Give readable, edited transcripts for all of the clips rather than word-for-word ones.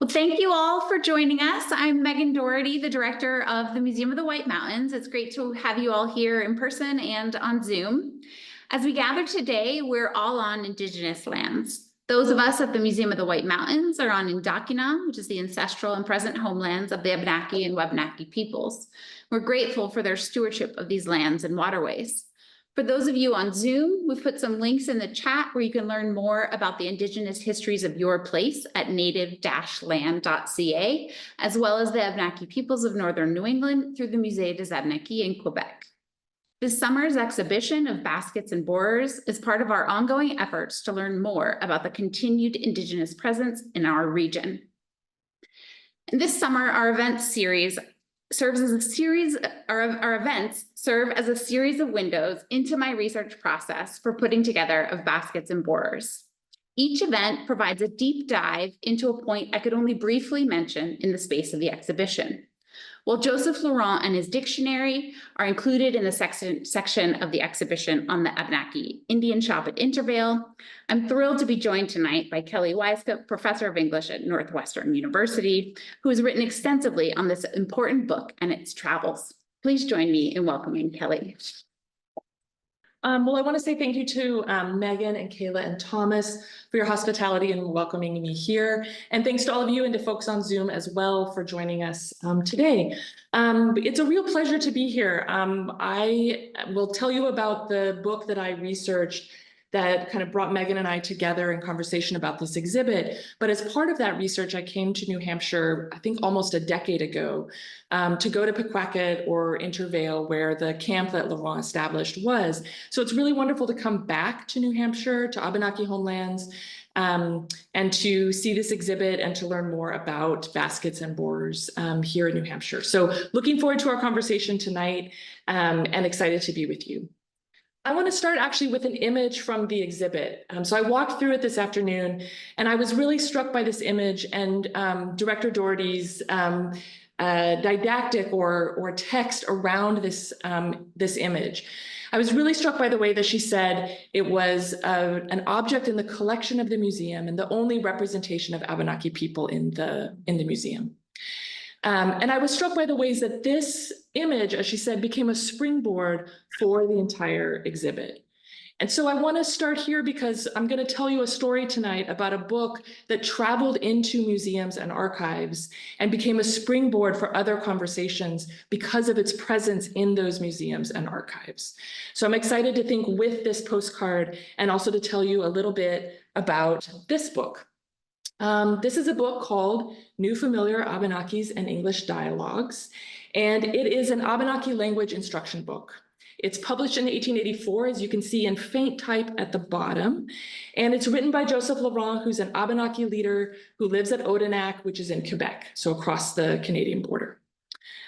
Well, thank you all for joining us. I'm Megan Doherty, the director of the Museum of the White Mountains. It's great to have you all here in person and on Zoom. As we gather today, we're all on Indigenous lands. Those of us at the Museum of the White Mountains are on Indokina, which is the ancestral and present homelands of the Abenaki and Wabanaki peoples. We're grateful for their stewardship of these lands and waterways. For those of you on Zoom, we've put some links in the chat where you can learn more about the Indigenous histories of your place at native-land.ca, as well as the Abenaki peoples of Northern New England through the Musée des Abenaki in Quebec. This summer's exhibition of baskets and borers is part of our ongoing efforts to learn more about the continued Indigenous presence in our region. And this summer, our events serve as a series of windows into my research process for putting together of baskets and borers. Each event provides a deep dive into a point I could only briefly mention in the space of the exhibition. While Joseph Laurent and his dictionary are included in the section of the exhibition on the Abenaki Indian shop at Intervale, I'm thrilled to be joined tonight by Kelly Weiskopf, professor of English at Northwestern University, who has written extensively on this important book and its travels. Please join me in welcoming Kelly. Well, I want to say thank you to Megan and Kayla and Thomas for your hospitality and welcoming me here. And thanks to all of you and to folks on Zoom as well for joining us today. It's a real pleasure to be here. I will tell you about the book that I researched that kind of brought Megan and I together in conversation about this exhibit. But as part of that research, I came to New Hampshire, I think almost a decade ago, to go to Pequawket or Intervale, where the camp that Laurent established was. So it's really wonderful to come back to New Hampshire, to Abenaki homelands, and to see this exhibit and to learn more about baskets and borers here in New Hampshire. So looking forward to our conversation tonight and excited to be with you. I want to start actually with an image from the exhibit. So I walked through it this afternoon, and I was really struck by this image and Director Doherty's didactic or text around this image. I was really struck by the way that she said it was an object in the collection of the museum and the only representation of Abenaki people in the museum. And I was struck by the ways that this image, as she said, became a springboard for the entire exhibit. And so I want to start here because I'm going to tell you a story tonight about a book that traveled into museums and archives and became a springboard for other conversations because of its presence in those museums and archives. So I'm excited to think with this postcard and also to tell you a little bit about this book. This is a book called New Familiar Abenakis-English Dialogues, and it is an Abenaki language instruction book. It's published in 1884, as you can see in faint type at the bottom, and it's written by Joseph Laurent, who's an Abenaki leader who lives at Odanak, which is in Quebec, so across the Canadian border.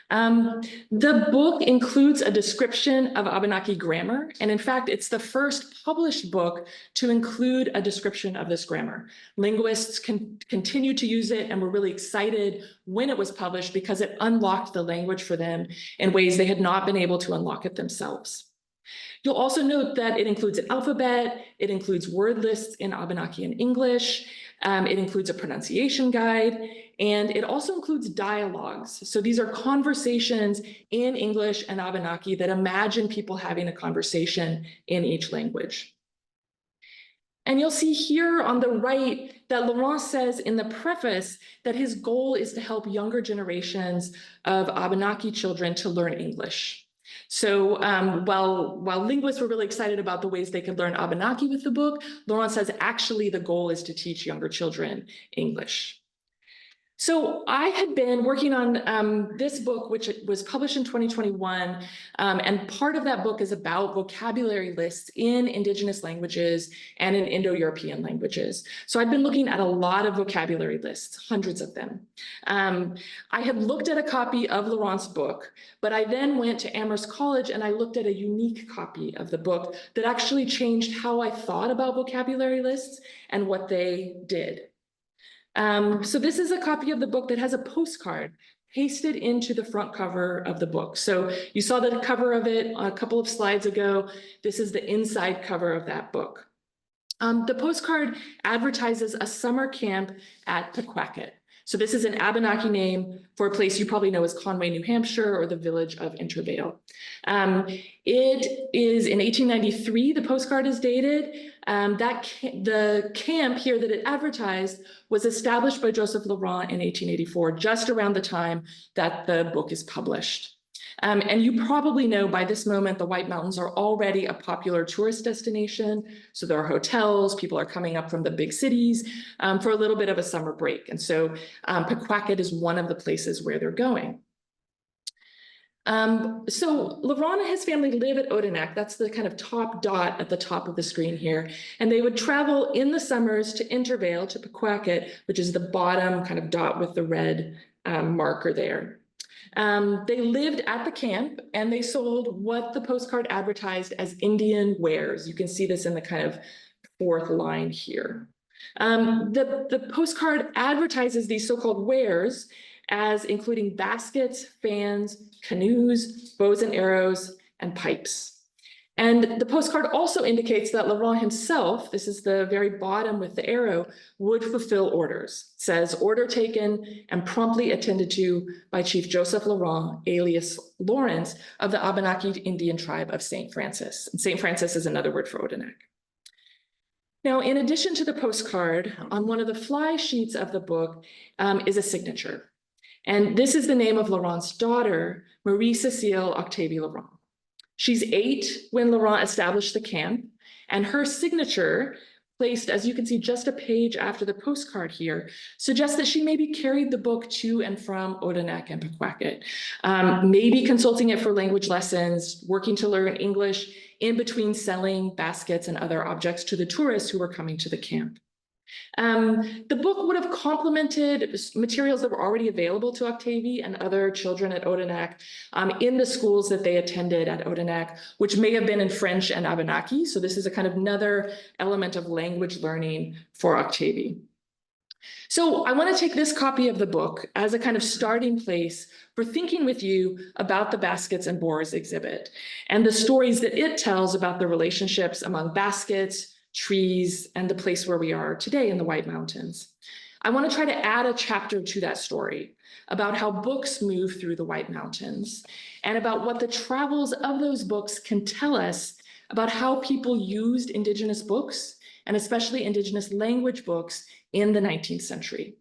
The book includes a description of Abenaki grammar, and in fact, it's the first published book to include a description of this grammar. Linguists continue to use it, and were really excited when it was published because it unlocked the language for them in ways they had not been able to unlock it themselves. You'll also note that it includes an alphabet, it includes word lists in Abenaki and English, it includes a pronunciation guide, and it also includes dialogues. So these are conversations in English and Abenaki that imagine people having a conversation in each language. And you'll see here on the right that Laurent says in the preface that his goal is to help younger generations of Abenaki children to learn English. So while linguists were really excited about the ways they could learn Abenaki with the book, Laurent says actually the goal is to teach younger children English. So I had been working on this book, which was published in 2021, and part of that book is about vocabulary lists in Indigenous languages and in Indo-European languages. So I've been looking at a lot of vocabulary lists, hundreds of them. I had looked at a copy of Laurent's book, but I then went to Amherst College and I looked at a unique copy of the book that actually changed how I thought about vocabulary lists and what they did. So this is a copy of the book that has a postcard pasted into the front cover of the book. So you saw the cover of it a couple of slides ago. This is the inside cover of that book. The postcard advertises a summer camp at Pequawket. So this is an Abenaki name for a place you probably know as Conway, New Hampshire, or the village of Intervale. It is in 1893, the postcard is dated. The camp here that it advertised was established by Joseph Laurent in 1884, just around the time that the book is published. And you probably know by this moment, the White Mountains are already a popular tourist destination. So there are hotels, people are coming up from the big cities for a little bit of a summer break. And so Pequawket is one of the places where they're going. So Laurent and his family live at Odanak. That's the kind of top dot at the top of the screen here. And they would travel in the summers to Intervale, to Pequawket, which is the bottom kind of dot with the red marker there. They lived at the camp and they sold what the postcard advertised as Indian wares. You can see this in the kind of fourth line here. The postcard advertises these so-called wares as including baskets, fans, canoes, bows and arrows, and pipes. And the postcard also indicates that Laurent himself, this is the very bottom with the arrow, would fulfill orders. It says, order taken and promptly attended to by Chief Joseph Laurent, alias Lawrence, of the Abenaki Indian tribe of St. Francis. And St. Francis is another word for Odanak. Now, in addition to the postcard, on one of the fly sheets of the book is a signature. And this is the name of Laurent's daughter, Marie-Cécile Octavie Laurent. She's 8 when Laurent established the camp, and her signature, placed, as you can see, just a page after the postcard here, suggests that she maybe carried the book to and from Odanak and Pequawket, maybe consulting it for language lessons, working to learn English in between selling baskets and other objects to the tourists who were coming to the camp. The book would have complemented materials that were already available to Octavie and other children at Odanak in the schools that they attended at Odanak, which may have been in French and Abenaki. So this is a kind of another element of language learning for Octavie. So I want to take this copy of the book as a kind of starting place for thinking with you about the Baskets and Boars exhibit and the stories that it tells about the relationships among baskets, trees, and the place where we are today in the White Mountains. I want to try to add a chapter to that story about how books move through the White Mountains and about what the travels of those books can tell us about how people used Indigenous books and especially Indigenous language books in the 19th century.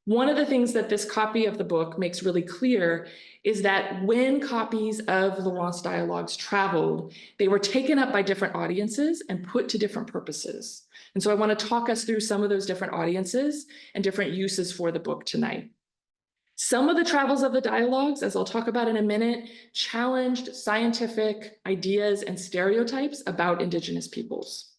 One of the things that this copy of the book makes really clear is that when copies of Laurent's dialogues traveled, they were taken up by different audiences and put to different purposes. And so I want to talk us through some of those different audiences and different uses for the book tonight. Some of the travels of the dialogues, as I'll talk about in a minute, challenged scientific ideas and stereotypes about Indigenous peoples.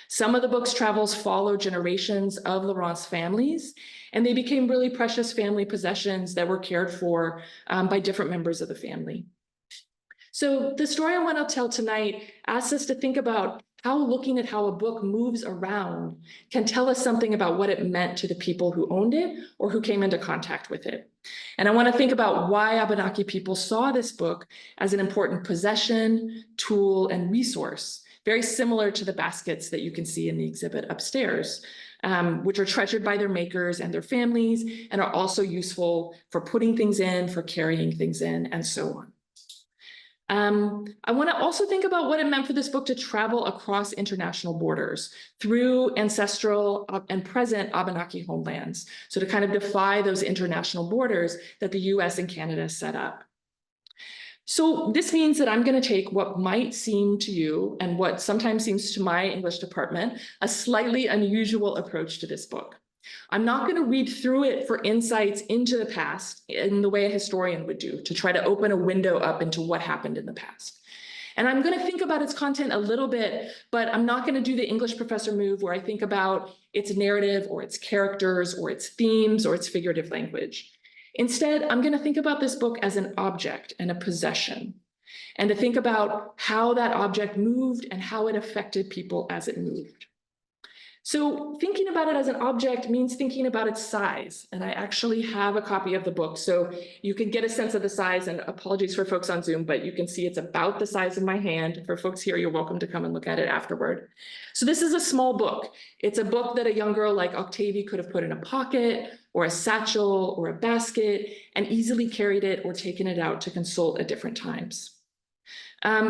Some of the book's travels follow generations of Laurent's families, and they became really precious family possessions that were cared for by different members of the family. So the story I want to tell tonight asks us to think about how looking at how a book moves around can tell us something about what it meant to the people who owned it or who came into contact with it. And I want to think about why Abenaki people saw this book as an important possession, tool, and resource, very similar to the baskets that you can see in the exhibit upstairs, which are treasured by their makers and their families and are also useful for putting things in, for carrying things in, and so on. I want to also think about what it meant for this book to travel across international borders through ancestral and present Abenaki homelands. So to kind of defy those international borders that the US and Canada set up. So this means that I'm going to take what might seem to you and what sometimes seems to my English department a slightly unusual approach to this book. I'm not going to read through it for insights into the past in the way a historian would do, to try to open a window up into what happened in the past. And I'm going to think about its content a little bit, but I'm not going to do the English professor move where I think about its narrative or its characters or its themes or its figurative language. Instead, I'm going to think about this book as an object and a possession, and to think about how that object moved and how it affected people as it moved. So thinking about it as an object means thinking about its size. And I actually have a copy of the book, so you can get a sense of the size, and apologies for folks on Zoom, but you can see it's about the size of my hand. For folks here, you're welcome to come and look at it afterward. So this is a small book. It's a book that a young girl like Octavie could have put in a pocket or a satchel or a basket and easily carried it or taken it out to consult at different times.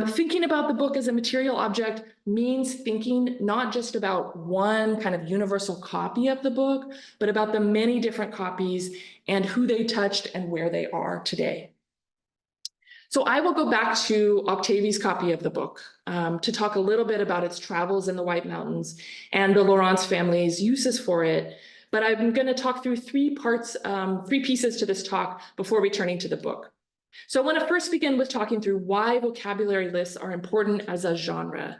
Thinking about the book as a material object means thinking not just about one kind of universal copy of the book, but about the many different copies and who they touched and where they are today. So I will go back to Octavie's copy of the book to talk a little bit about its travels in the White Mountains and the Laurent family's uses for it. But I'm going to talk through three pieces to this talk before returning to the book. So I want to first begin with talking through why vocabulary lists are important as a genre.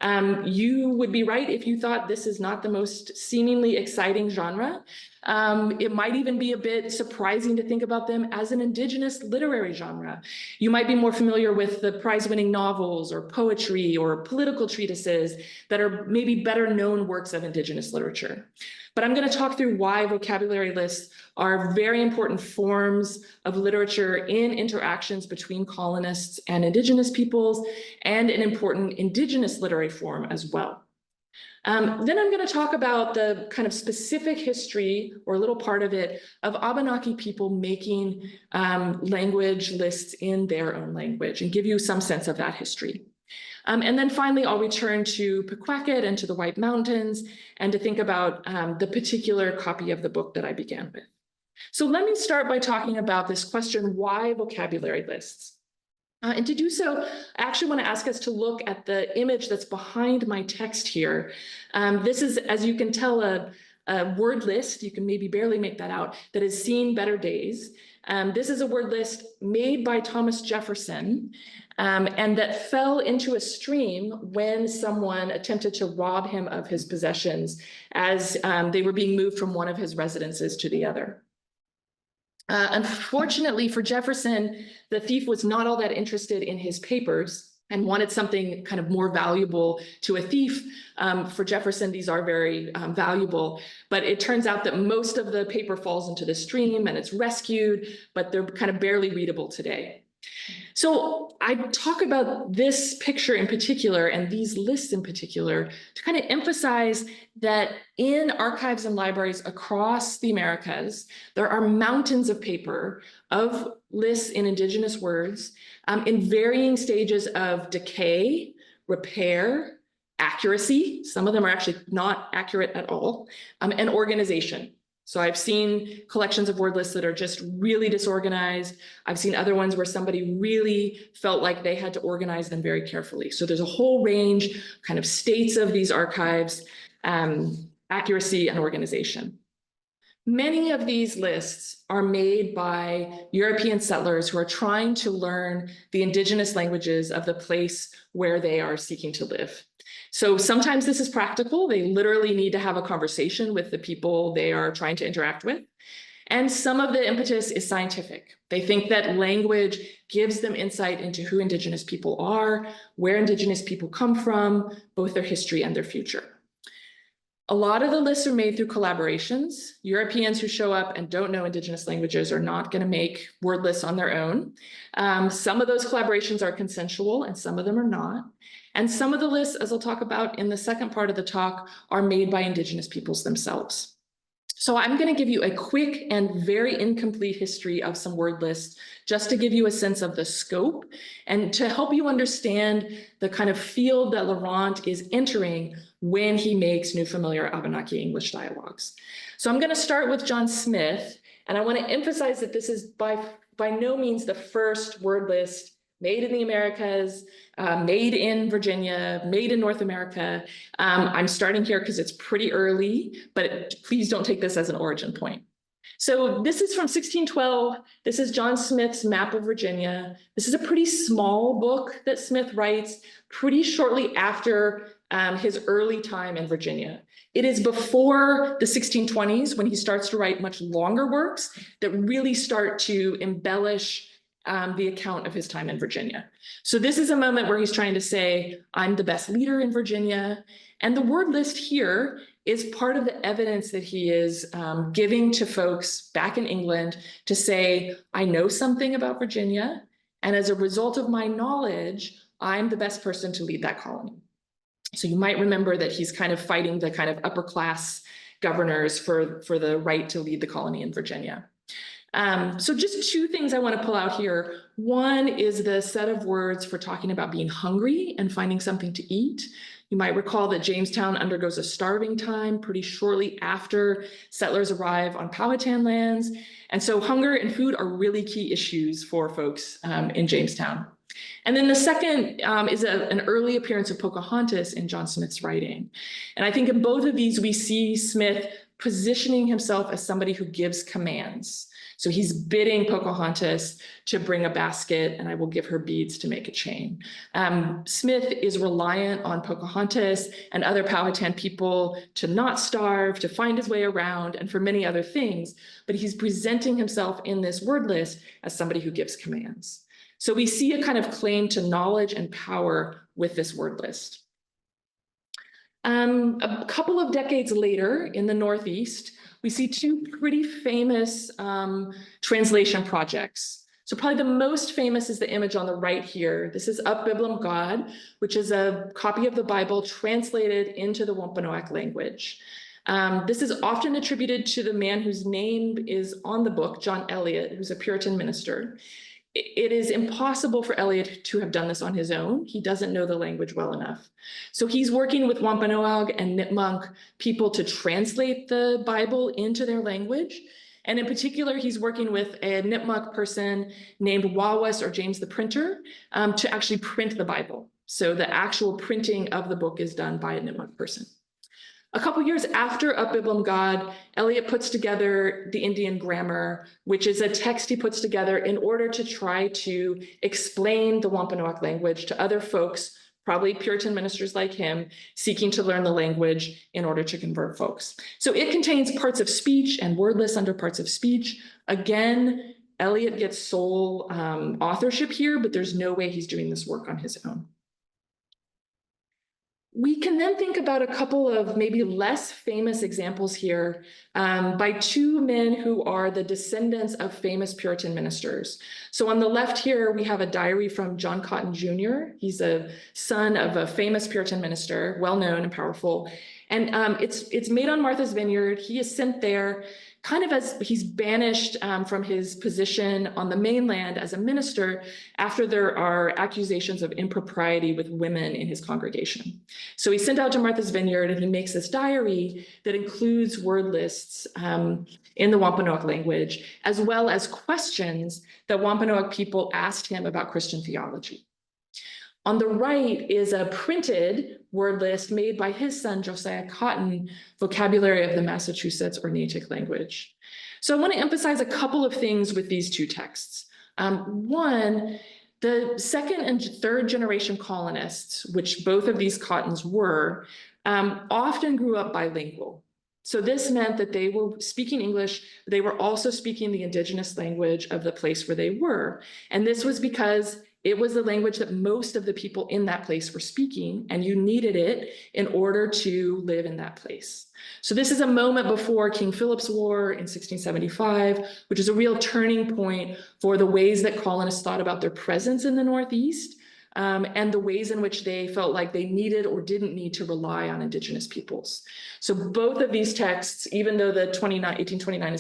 You would be right if you thought this is not the most seemingly exciting genre. It might even be a bit surprising to think about them as an Indigenous literary genre. You might be more familiar with the prize-winning novels or poetry or political treatises that are maybe better known works of Indigenous literature. But I'm going to talk through why vocabulary lists are very important forms of literature in interactions between colonists and Indigenous peoples, and an important Indigenous literary form as well. Then I'm going to talk about the kind of specific history, or a little part of it, of Abenaki people making language lists in their own language and give you some sense of that history. And then finally, I'll return to Pequawket and to the White Mountains and to think about the particular copy of the book that I began with. So let me start by talking about this question, why vocabulary lists? And to do so, I actually want to ask us to look at the image that's behind my text here. This is, as you can tell, a word list, you can maybe barely make that out, that has seen better days. This is a word list made by Thomas Jefferson, and that fell into a stream when someone attempted to rob him of his possessions as they were being moved from one of his residences to the other. Unfortunately for Jefferson, the thief was not all that interested in his papers and wanted something kind of more valuable to a thief. For Jefferson, these are very valuable, but it turns out that most of the paper falls into the stream and it's rescued, but they're kind of barely readable today. So I talk about this picture in particular and these lists in particular to kind of emphasize that in archives and libraries across the Americas, there are mountains of paper of lists in Indigenous words in varying stages of decay, repair, accuracy. Some of them are actually not accurate at all, and organization. So I've seen collections of word lists that are just really disorganized. I've seen other ones where somebody really felt like they had to organize them very carefully. So there's a whole range, kind of states of these archives, accuracy and organization. Many of these lists are made by European settlers who are trying to learn the Indigenous languages of the place where they are seeking to live. So sometimes this is practical. They literally need to have a conversation with the people they are trying to interact with. And some of the impetus is scientific. They think that language gives them insight into who Indigenous people are, where Indigenous people come from, both their history and their future. A lot of the lists are made through collaborations. Europeans who show up and don't know Indigenous languages are not going to make word lists on their own. Some of those collaborations are consensual and some of them are not. And some of the lists, as I'll talk about in the second part of the talk, are made by Indigenous peoples themselves. So I'm going to give you a quick and very incomplete history of some word lists, just to give you a sense of the scope and to help you understand the kind of field that Laurent is entering when he makes new Familiar Abenaki-English Dialogues. So I'm going to start with John Smith, and I want to emphasize that this is by no means the first word list made in the Americas, made in Virginia, made in North America. I'm starting here because it's pretty early, but please don't take this as an origin point. So this is from 1612. This is John Smith's map of Virginia. This is a pretty small book that Smith writes pretty shortly after his early time in Virginia. It is before the 1620s when he starts to write much longer works that really start to embellish the account of his time in Virginia. So this is a moment where he's trying to say, I'm the best leader in Virginia. And the word list here is part of the evidence that he is giving to folks back in England to say, I know something about Virginia. And as a result of my knowledge, I'm the best person to lead that colony. So you might remember that he's kind of fighting the kind of upper class governors for the right to lead the colony in Virginia. So just two things I want to pull out here. One is the set of words for talking about being hungry and finding something to eat. You might recall that Jamestown undergoes a starving time pretty shortly after settlers arrive on Powhatan lands. And so hunger and food are really key issues for folks in Jamestown. And then the second is an early appearance of Pocahontas in John Smith's writing. And I think in both of these, we see Smith positioning himself as somebody who gives commands. So he's bidding Pocahontas to bring a basket, and I will give her beads to make a chain. Smith is reliant on Pocahontas and other Powhatan people to not starve, to find his way around, and for many other things, but he's presenting himself in this word list as somebody who gives commands. So we see a kind of claim to knowledge and power with this word list. A couple of decades later in the Northeast, we see two pretty famous translation projects. So probably the most famous is the image on the right here. This is Up Biblum God, which is a copy of the Bible translated into the Wampanoag language. This is often attributed to the man whose name is on the book, John Eliot, who's a Puritan minister. It is impossible for Eliot to have done this on his own. He doesn't know the language well enough. So he's working with Wampanoag and Nipmuc people to translate the Bible into their language. And in particular, he's working with a Nipmuc person named Wawas or James the Printer to actually print the Bible. So the actual printing of the book is done by a Nipmuc person. A couple years after Up Biblum God, Eliot puts together the Indian Grammar, which is a text he puts together in order to try to explain the Wampanoag language to other folks, probably Puritan ministers like him, seeking to learn the language in order to convert folks. So it contains parts of speech and word lists under parts of speech. Again, Eliot gets sole authorship here, but there's no way he's doing this work on his own. We can then think about a couple of maybe less famous examples here by two men who are the descendants of famous Puritan ministers. So on the left here, we have a diary from John Cotton Jr. He's a son of a famous Puritan minister, well-known and powerful. And it's made on Martha's Vineyard. He is sent there kind of as he's banished from his position on the mainland as a minister after there are accusations of impropriety with women in his congregation. So he's sent out to Martha's Vineyard and he makes this diary that includes word lists in the Wampanoag language, as well as questions that Wampanoag people asked him about Christian theology. On the right is a printed word list made by his son, Josiah Cotton, Vocabulary of the Massachusetts or Natick Language. So I want to emphasize a couple of things with these two texts. One, the second and third generation colonists, which both of these Cottons were, often grew up bilingual. So this meant that they were speaking English, but they were also speaking the indigenous language of the place where they were. And this was because it was the language that most of the people in that place were speaking, and you needed it in order to live in that place. So this is a moment before King Philip's War in 1675, which is a real turning point for the ways that colonists thought about their presence in the Northeast, and the ways in which they felt like they needed or didn't need to rely on indigenous peoples. So both of these texts, even though the 1829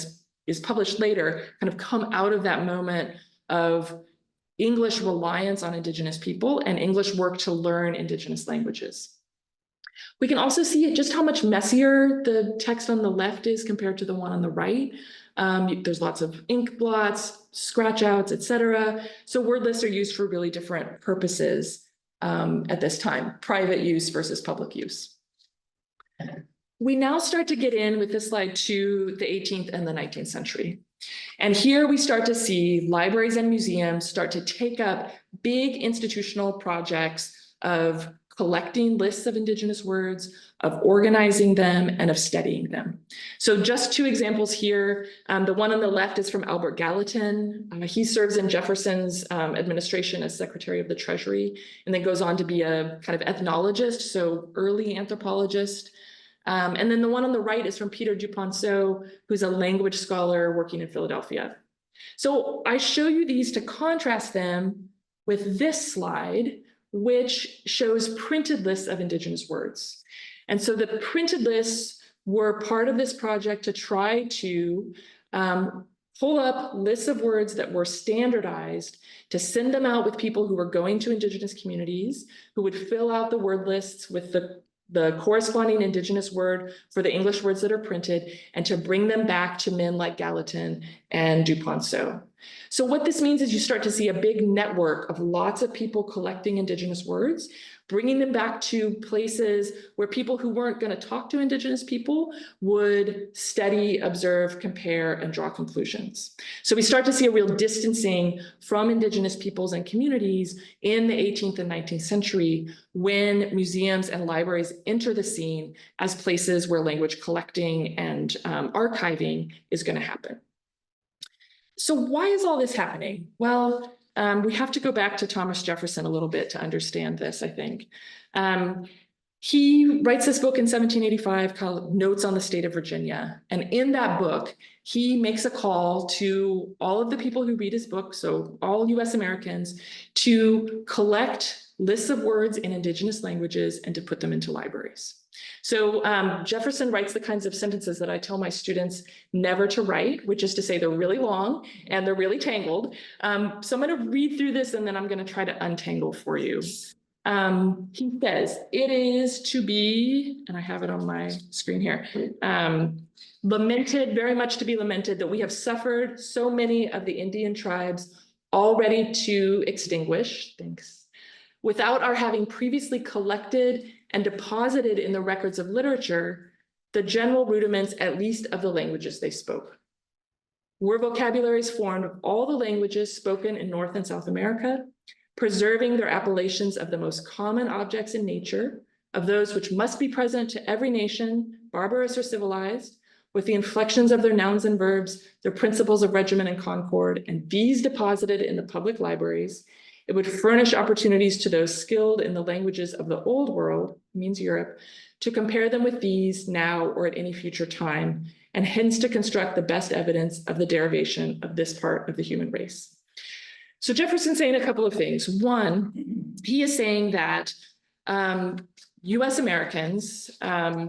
is published later, kind of come out of that moment of English reliance on indigenous people and English work to learn indigenous languages. We can also see just how much messier the text on the left is compared to the one on the right. There's lots of ink blots, scratch outs, etc. So word lists are used for really different purposes at this time, private use versus public use. We now start to get in with this slide to the 18th and the 19th century. And here we start to see libraries and museums start to take up big institutional projects of collecting lists of Indigenous words, of organizing them, and of studying them. So just two examples here. The one on the left is from Albert Gallatin. He serves in Jefferson's administration as Secretary of the Treasury, and then goes on to be a kind of ethnologist, so early anthropologist. And then the one on the right is from Peter Duponceau, who's a language scholar working in Philadelphia. So I show you these to contrast them with this slide, which shows printed lists of Indigenous words. And so the printed lists were part of this project to try to pull up lists of words that were standardized, to send them out with people who were going to Indigenous communities, who would fill out the word lists with the corresponding Indigenous word for the English words that are printed, and to bring them back to men like Gallatin and Duponceau. So what this means is you start to see a big network of lots of people collecting Indigenous words, bringing them back to places where people who weren't going to talk to Indigenous people would study, observe, compare, and draw conclusions. So we start to see a real distancing from Indigenous peoples and communities in the 18th and 19th century, when museums and libraries enter the scene as places where language collecting and archiving is going to happen. So why is all this happening? Well, we have to go back to Thomas Jefferson a little bit to understand this, I think. He writes this book in 1785 called Notes on the State of Virginia. And in that book, he makes a call to all of the people who read his book, so all US Americans, to collect lists of words in Indigenous languages and to put them into libraries. So Jefferson writes the kinds of sentences that I tell my students never to write, which is to say they're really long and they're really tangled. So I'm going to read through this and then I'm going to try to untangle for you. He says, it is to be, and I have it on my screen here, lamented, very much to be lamented, that we have suffered so many of the Indian tribes already to extinguish, thanks, without our having previously collected and deposited in the records of literature the general rudiments, at least of the languages they spoke. Were vocabularies formed of all the languages spoken in North and South America, preserving their appellations of the most common objects in nature, of those which must be present to every nation, barbarous or civilized, with the inflections of their nouns and verbs, their principles of regiment and concord, and these deposited in the public libraries, it would furnish opportunities to those skilled in the languages of the old world, means Europe, to compare them with these now or at any future time, and hence to construct the best evidence of the derivation of this part of the human race. So Jefferson's saying a couple of things. One, he is saying that US Americans,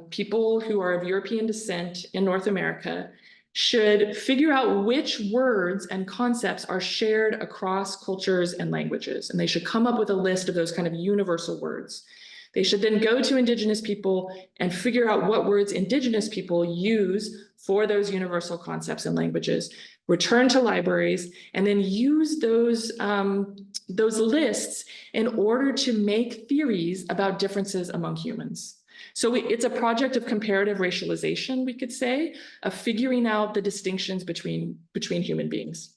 people who are of European descent in North America, should figure out which words and concepts are shared across cultures and languages. And they should come up with a list of those kind of universal words. They should then go to Indigenous people and figure out what words Indigenous people use for those universal concepts and languages, return to libraries, and then use those lists in order to make theories about differences among humans. So it's a project of comparative racialization, we could say, of figuring out the distinctions between human beings.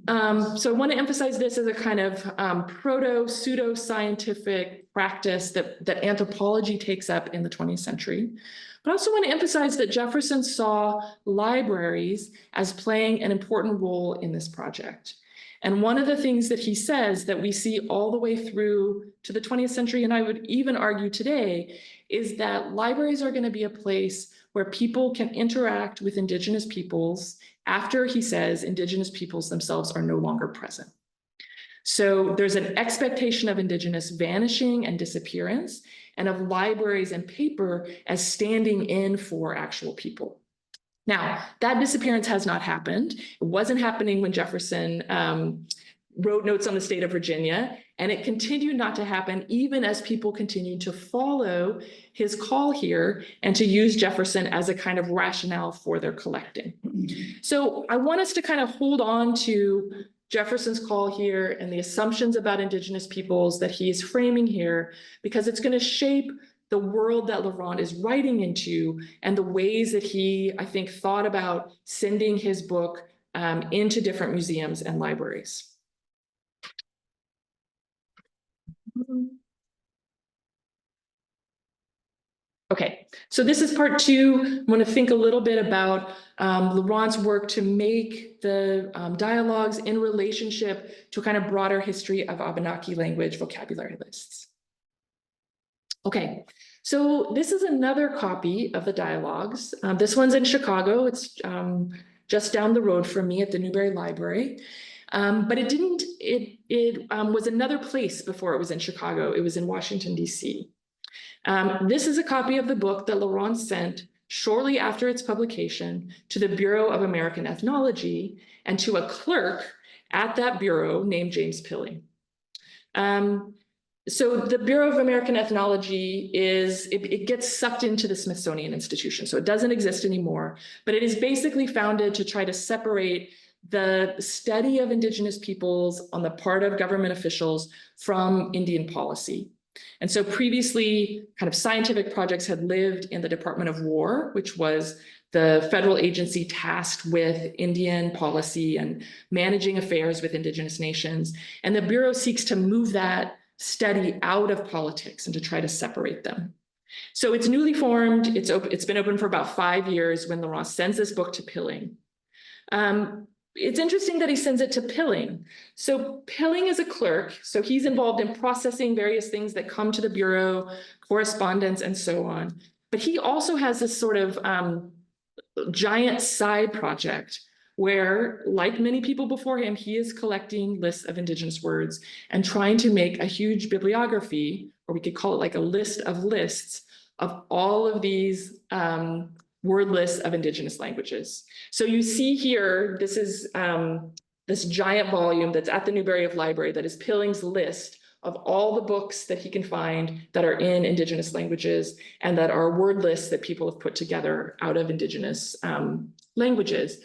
So I want to emphasize this as a kind of proto-pseudo-scientific practice that anthropology takes up in the 20th century. But I also want to emphasize that Jefferson saw libraries as playing an important role in this project. And one of the things that he says that we see all the way through to the 20th century, and I would even argue today, is that libraries are going to be a place where people can interact with Indigenous peoples after, he says, Indigenous peoples themselves are no longer present. So there's an expectation of Indigenous vanishing and disappearance, and of libraries and paper as standing in for actual people. Now, that disappearance has not happened. It wasn't happening when Jefferson wrote Notes on the State of Virginia, and it continued not to happen even as people continued to follow his call here and to use Jefferson as a kind of rationale for their collecting. So I want us to kind of hold on to Jefferson's call here and the assumptions about Indigenous peoples that he is framing here, because it's going to shape the world that Laurent is writing into and the ways that he, I think, thought about sending his book into different museums and libraries. Okay, so this is part two. I want to think a little bit about Laurent's work to make the dialogues in relationship to a kind of broader history of Abenaki language vocabulary lists. Okay, so this is another copy of the dialogues. This one's in Chicago. It's just down the road from me at the Newberry Library. But it was another place before it was in Chicago. It was in Washington, D.C. This is a copy of the book that Laurent sent shortly after its publication to the Bureau of American Ethnology and to a clerk at that bureau named James Pilling. So the Bureau of American Ethnology it gets sucked into the Smithsonian Institution. So it doesn't exist anymore, but it is basically founded to try to separate the study of Indigenous peoples on the part of government officials from Indian policy. And so previously, kind of scientific projects had lived in the Department of War, which was the federal agency tasked with Indian policy and managing affairs with Indigenous nations. And the Bureau seeks to move that study out of politics and to try to separate them. So it's newly formed. It's been open for about 5 years when Laurent sends this book to Pilling. It's interesting that he sends it to Pilling. So Pilling is a clerk, so he's involved in processing various things that come to the Bureau, correspondence, and so on. But he also has this sort of giant side project where, like many people before him, he is collecting lists of Indigenous words and trying to make a huge bibliography, or we could call it like a list of lists of all of these word lists of Indigenous languages. So you see here, this is this giant volume that's at the Newberry Library that is Pilling's list of all the books that he can find that are in Indigenous languages and that are word lists that people have put together out of Indigenous languages.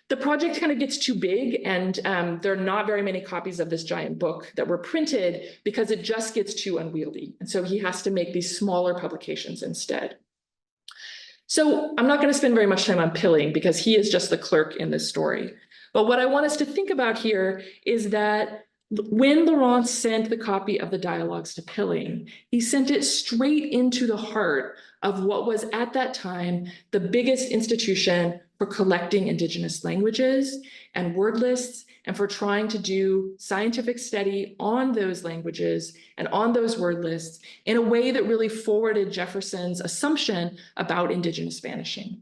The project kind of gets too big, and there are not very many copies of this giant book that were printed because it just gets too unwieldy. And so he has to make these smaller publications instead. So I'm not going to spend very much time on Pilling because he is just the clerk in this story. But what I want us to think about here is that when Laurent sent the copy of the dialogues to Pilling, he sent it straight into the heart of what was at that time the biggest institution for collecting Indigenous languages and word lists, and for trying to do scientific study on those languages and on those word lists in a way that really forwarded Jefferson's assumption about Indigenous vanishing.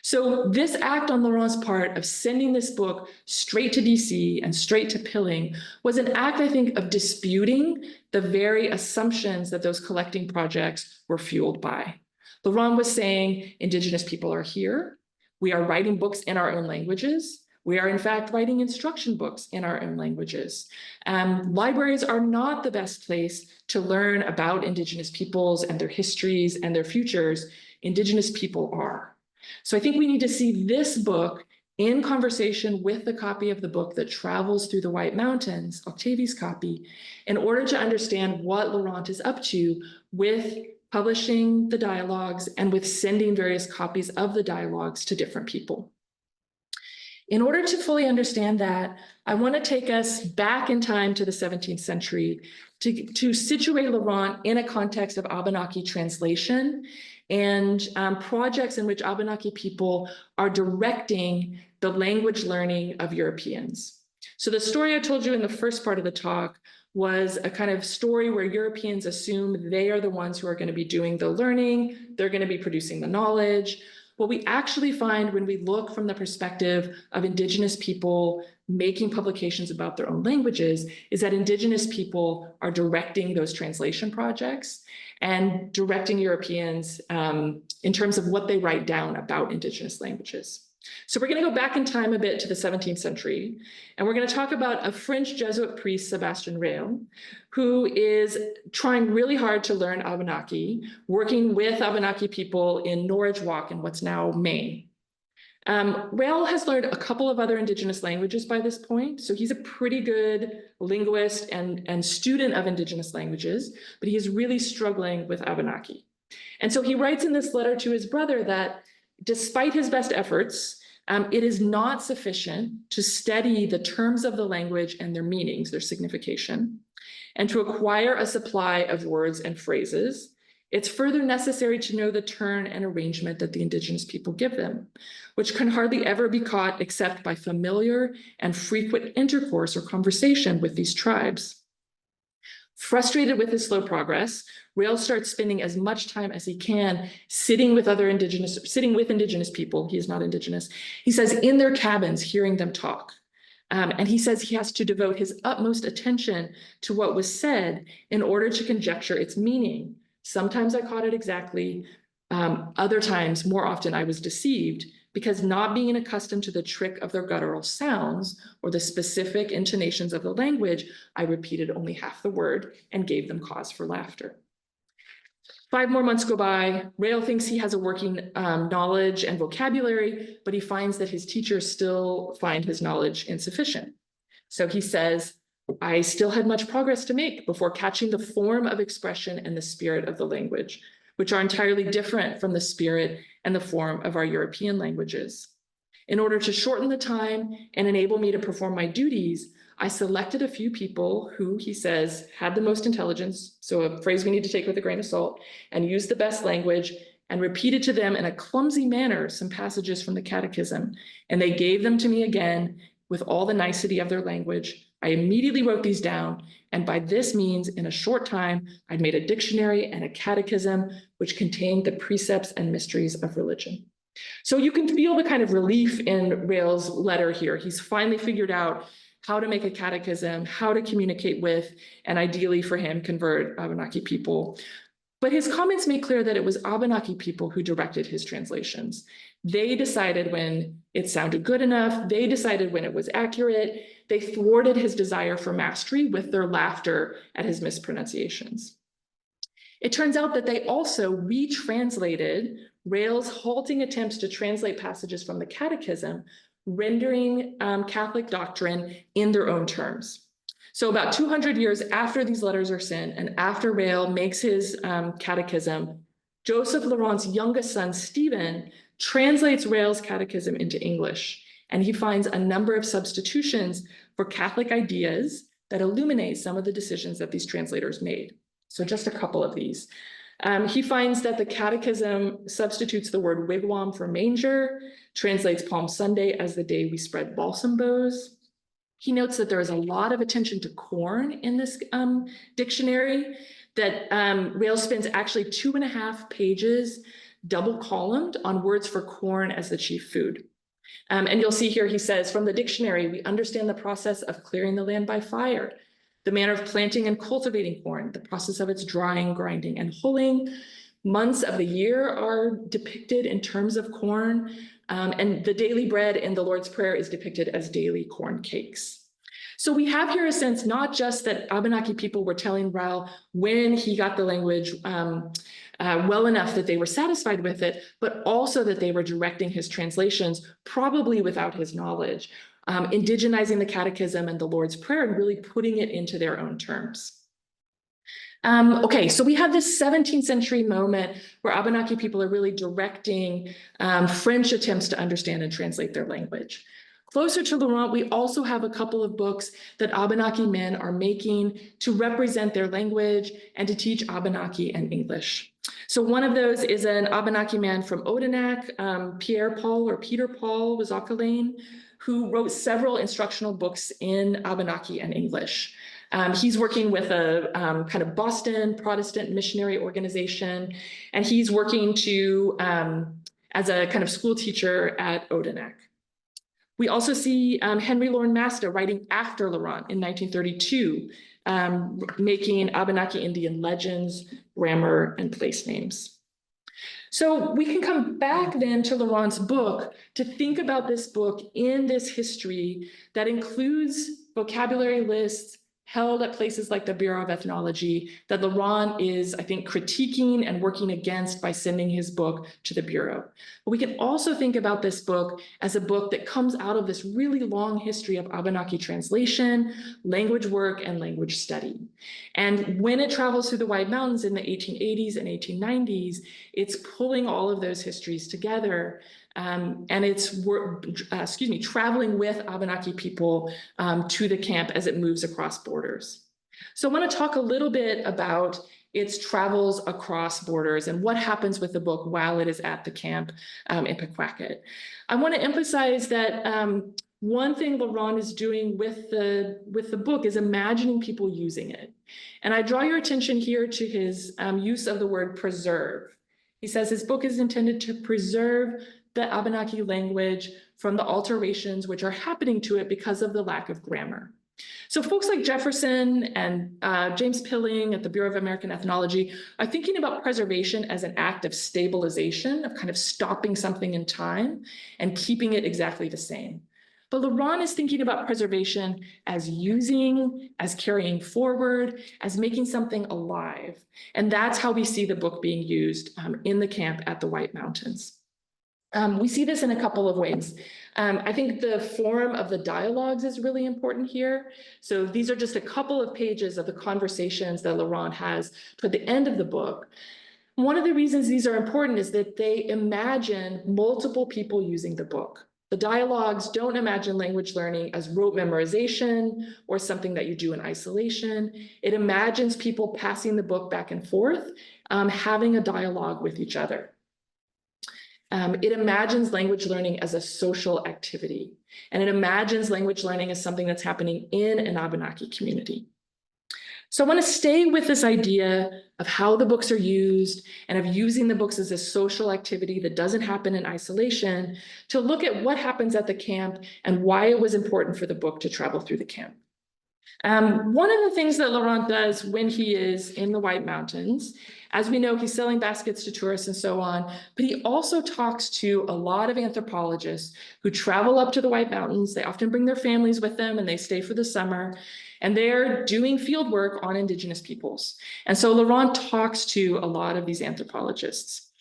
So this act on Laurent's part of sending this book straight to DC and straight to Pilling was an act, I think, of disputing the very assumptions that those collecting projects were fueled by. Laurent was saying, Indigenous people are here. We are writing books in our own languages. We are, in fact, writing instruction books in our own languages. Libraries are not the best place to learn about Indigenous peoples and their histories and their futures. Indigenous people are. So I think we need to see this book in conversation with the copy of the book that travels through the White Mountains, Octavie's copy, in order to understand what Laurent is up to with publishing the dialogues and with sending various copies of the dialogues to different people. In order to fully understand that, I want to take us back in time to the 17th century to situate Laurent in a context of Abenaki translation and projects in which Abenaki people are directing the language learning of Europeans. So the story I told you in the first part of the talk was a kind of story where Europeans assume they are the ones who are going to be doing the learning, they're going to be producing the knowledge. What we actually find when we look from the perspective of Indigenous people making publications about their own languages is that Indigenous people are directing those translation projects and directing Europeans in terms of what they write down about Indigenous languages. So we're going to go back in time a bit to the 17th century, and we're going to talk about a French Jesuit priest, Sebastian Rail, who is trying really hard to learn Abenaki, working with Abenaki people in Norwich Walk in what's now Maine. Rail has learned a couple of other Indigenous languages by this point, so he's a pretty good linguist and student of Indigenous languages, but he's really struggling with Abenaki. And so he writes in this letter to his brother that despite his best efforts, it is not sufficient to study the terms of the language and their meanings, their signification, and to acquire a supply of words and phrases. It's further necessary to know the turn and arrangement that the Indigenous people give them, which can hardly ever be caught except by familiar and frequent intercourse or conversation with these tribes. Frustrated with his slow progress, Rail starts spending as much time as he can sitting with Indigenous people. He is not Indigenous. He says in their cabins, hearing them talk. And he says he has to devote his utmost attention to what was said in order to conjecture its meaning. Sometimes I caught it exactly. Other times, more often, I was deceived because not being accustomed to the trick of their guttural sounds or the specific intonations of the language, I repeated only half the word and gave them cause for laughter. 5 more months go by. Rail thinks he has a working knowledge and vocabulary, but he finds that his teachers still find his knowledge insufficient. So he says, I still had much progress to make before catching the form of expression and the spirit of the language, which are entirely different from the spirit and the form of our European languages. In order to shorten the time and enable me to perform my duties, I selected a few people who, he says, had the most intelligence, so a phrase we need to take with a grain of salt, and used the best language, and repeated to them in a clumsy manner some passages from the Catechism, and they gave them to me again with all the nicety of their language. I immediately wrote these down, and by this means, in a short time, I'd made a dictionary and a catechism which contained the precepts and mysteries of religion. So you can feel the kind of relief in Rail's letter here. He's finally figured out how to make a catechism, how to communicate with, and ideally for him, convert Abenaki people. But his comments make clear that it was Abenaki people who directed his translations. They decided when it sounded good enough. They decided when it was accurate. They thwarted his desire for mastery with their laughter at his mispronunciations. It turns out that they also retranslated Rail's halting attempts to translate passages from the Catechism, rendering Catholic doctrine in their own terms. So about 200 years after these letters are sent and after Rail makes his catechism, Joseph Laurent's youngest son, Stephen, translates Rail's catechism into English. And he finds a number of substitutions for Catholic ideas that illuminate some of the decisions that these translators made. So just a couple of these. He finds that the Catechism substitutes the word wigwam for manger, translates Palm Sunday as the day we spread balsam boughs. He notes that there is a lot of attention to corn in this dictionary, that Rail spends actually 2.5 pages double columned on words for corn as the chief food. And you'll see here, he says, from the dictionary, we understand the process of clearing the land by fire, the manner of planting and cultivating corn, the process of its drying, grinding, and hulling. Months of the year are depicted in terms of corn, and the daily bread in the Lord's Prayer is depicted as daily corn cakes. So we have here a sense not just that Abenaki people were telling Rail when he got the language well enough that they were satisfied with it, but also that they were directing his translations, probably without his knowledge, indigenizing the Catechism and the Lord's Prayer and really putting it into their own terms. Okay, so we have this 17th century moment where Abenaki people are really directing French attempts to understand and translate their language. Closer to Laurent, we also have a couple of books that Abenaki men are making to represent their language and to teach Abenaki and English. So one of those is an Abenaki man from Odanak, Peter Paul Wazakalane, who wrote several instructional books in Abenaki and English. He's working with a kind of Boston Protestant missionary organization, and he's working to as a kind of school teacher at Odanak. We also see Henry Lorne Masta writing after Laurent in 1932, making Abenaki Indian legends, grammar, and place names. So we can come back then to Laurent's book to think about this book in this history that includes vocabulary lists held at places like the Bureau of Ethnology that Laurent is, I think, critiquing and working against by sending his book to the Bureau. But we can also think about this book as a book that comes out of this really long history of Abenaki translation, language work, and language study. And when it travels through the White Mountains in the 1880s and 1890s, it's pulling all of those histories together. And it's traveling with Abenaki people to the camp as it moves across borders. So I want to talk a little bit about its travels across borders and what happens with the book while it is at the camp in Pequawket. I want to emphasize that one thing Laurent is doing with the book is imagining people using it. And I draw your attention here to his use of the word preserve. He says his book is intended to preserve the Abenaki language from the alterations which are happening to it because of the lack of grammar. So folks like Jefferson and James Pilling at the Bureau of American Ethnology are thinking about preservation as an act of stabilization, of kind of stopping something in time and keeping it exactly the same. But Laurent is thinking about preservation as using, as carrying forward, as making something alive. And that's how we see the book being used in the camp at the White Mountains. We see this in a couple of ways. I think the form of the dialogues is really important here. So these are just a couple of pages of the conversations that Laurent has toward the end of the book. One of the reasons these are important is that they imagine multiple people using the book. The dialogues don't imagine language learning as rote memorization or something that you do in isolation. It imagines people passing the book back and forth, having a dialogue with each other. It imagines language learning as a social activity, and it imagines language learning as something that's happening in an Abenaki community. So I want to stay with this idea of how the books are used and of using the books as a social activity that doesn't happen in isolation to look at what happens at the camp and why it was important for the book to travel through the camp. One of the things that Laurent does when he is in the White Mountains, as we know, he's selling baskets to tourists and so on, but he also talks to a lot of anthropologists who travel up to the White Mountains. They often bring their families with them and they stay for the summer, and they're doing field work on Indigenous peoples. And so Laurent talks to a lot of these anthropologists.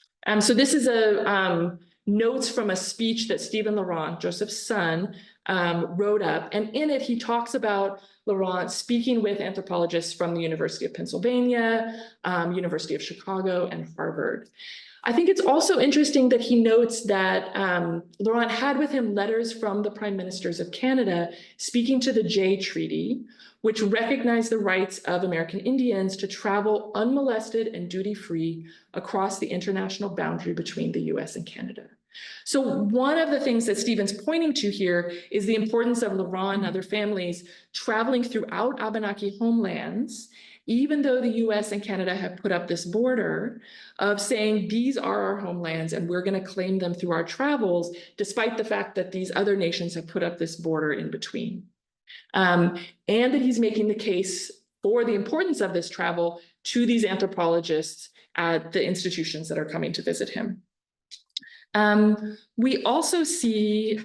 So this is a notes from a speech that Stephen Laurent, Joseph's son, wrote up. And in it, he talks about Laurent speaking with anthropologists from the University of Pennsylvania, University of Chicago, and Harvard. I think it's also interesting that he notes that Laurent had with him letters from the prime ministers of Canada speaking to the Jay Treaty, which recognized the rights of American Indians to travel unmolested and duty-free across the international boundary between the US and Canada. So one of the things that Stephen's pointing to here is the importance of Laurent and other families traveling throughout Abenaki homelands, even though the US and Canada have put up this border, of saying these are our homelands and we're going to claim them through our travels, despite the fact that these other nations have put up this border in between. And that he's making the case for the importance of this travel to these anthropologists at the institutions that are coming to visit him. We also see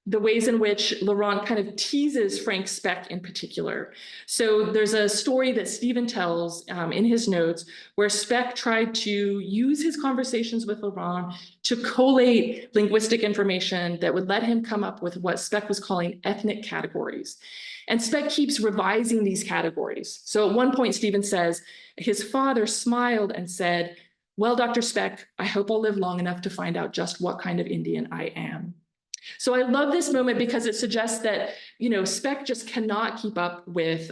the ways in which Laurent kind of teases Frank Speck in particular. So there's a story that Stephen tells in his notes where Speck tried to use his conversations with Laurent to collate linguistic information that would let him come up with what Speck was calling ethnic categories. And Speck keeps revising these categories. So at one point, Stephen says, his father smiled and said, "Well, Dr. Speck, I hope I'll live long enough to find out just what kind of Indian I am." So I love this moment because it suggests that, Speck just cannot keep up with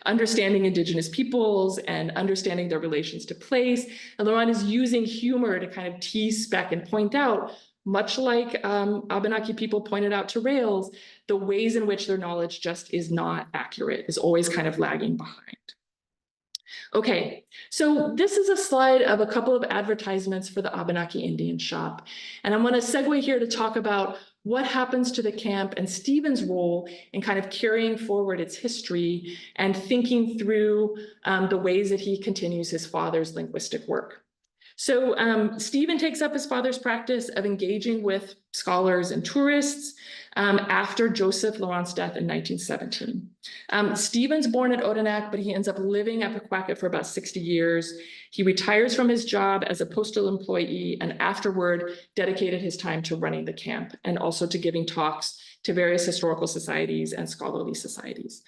understanding Indigenous peoples and understanding their relations to place. And Laurent is using humor to kind of tease Speck and point out, much like Abenaki people pointed out to Rails, the ways in which their knowledge just is not accurate, is always kind of lagging behind. Okay, so this is a slide of a couple of advertisements for the Abenaki Indian Shop. And I want to segue here to talk about what happens to the camp and Stephen's role in kind of carrying forward its history and thinking through the ways that he continues his father's linguistic work. So Stephen takes up his father's practice of engaging with scholars and tourists after Joseph Laurent's death in 1917. Stephen's born at Odanak, but he ends up living at Pequawket for about 60 years. He retires from his job as a postal employee and afterward dedicated his time to running the camp and also to giving talks to various historical societies and scholarly societies.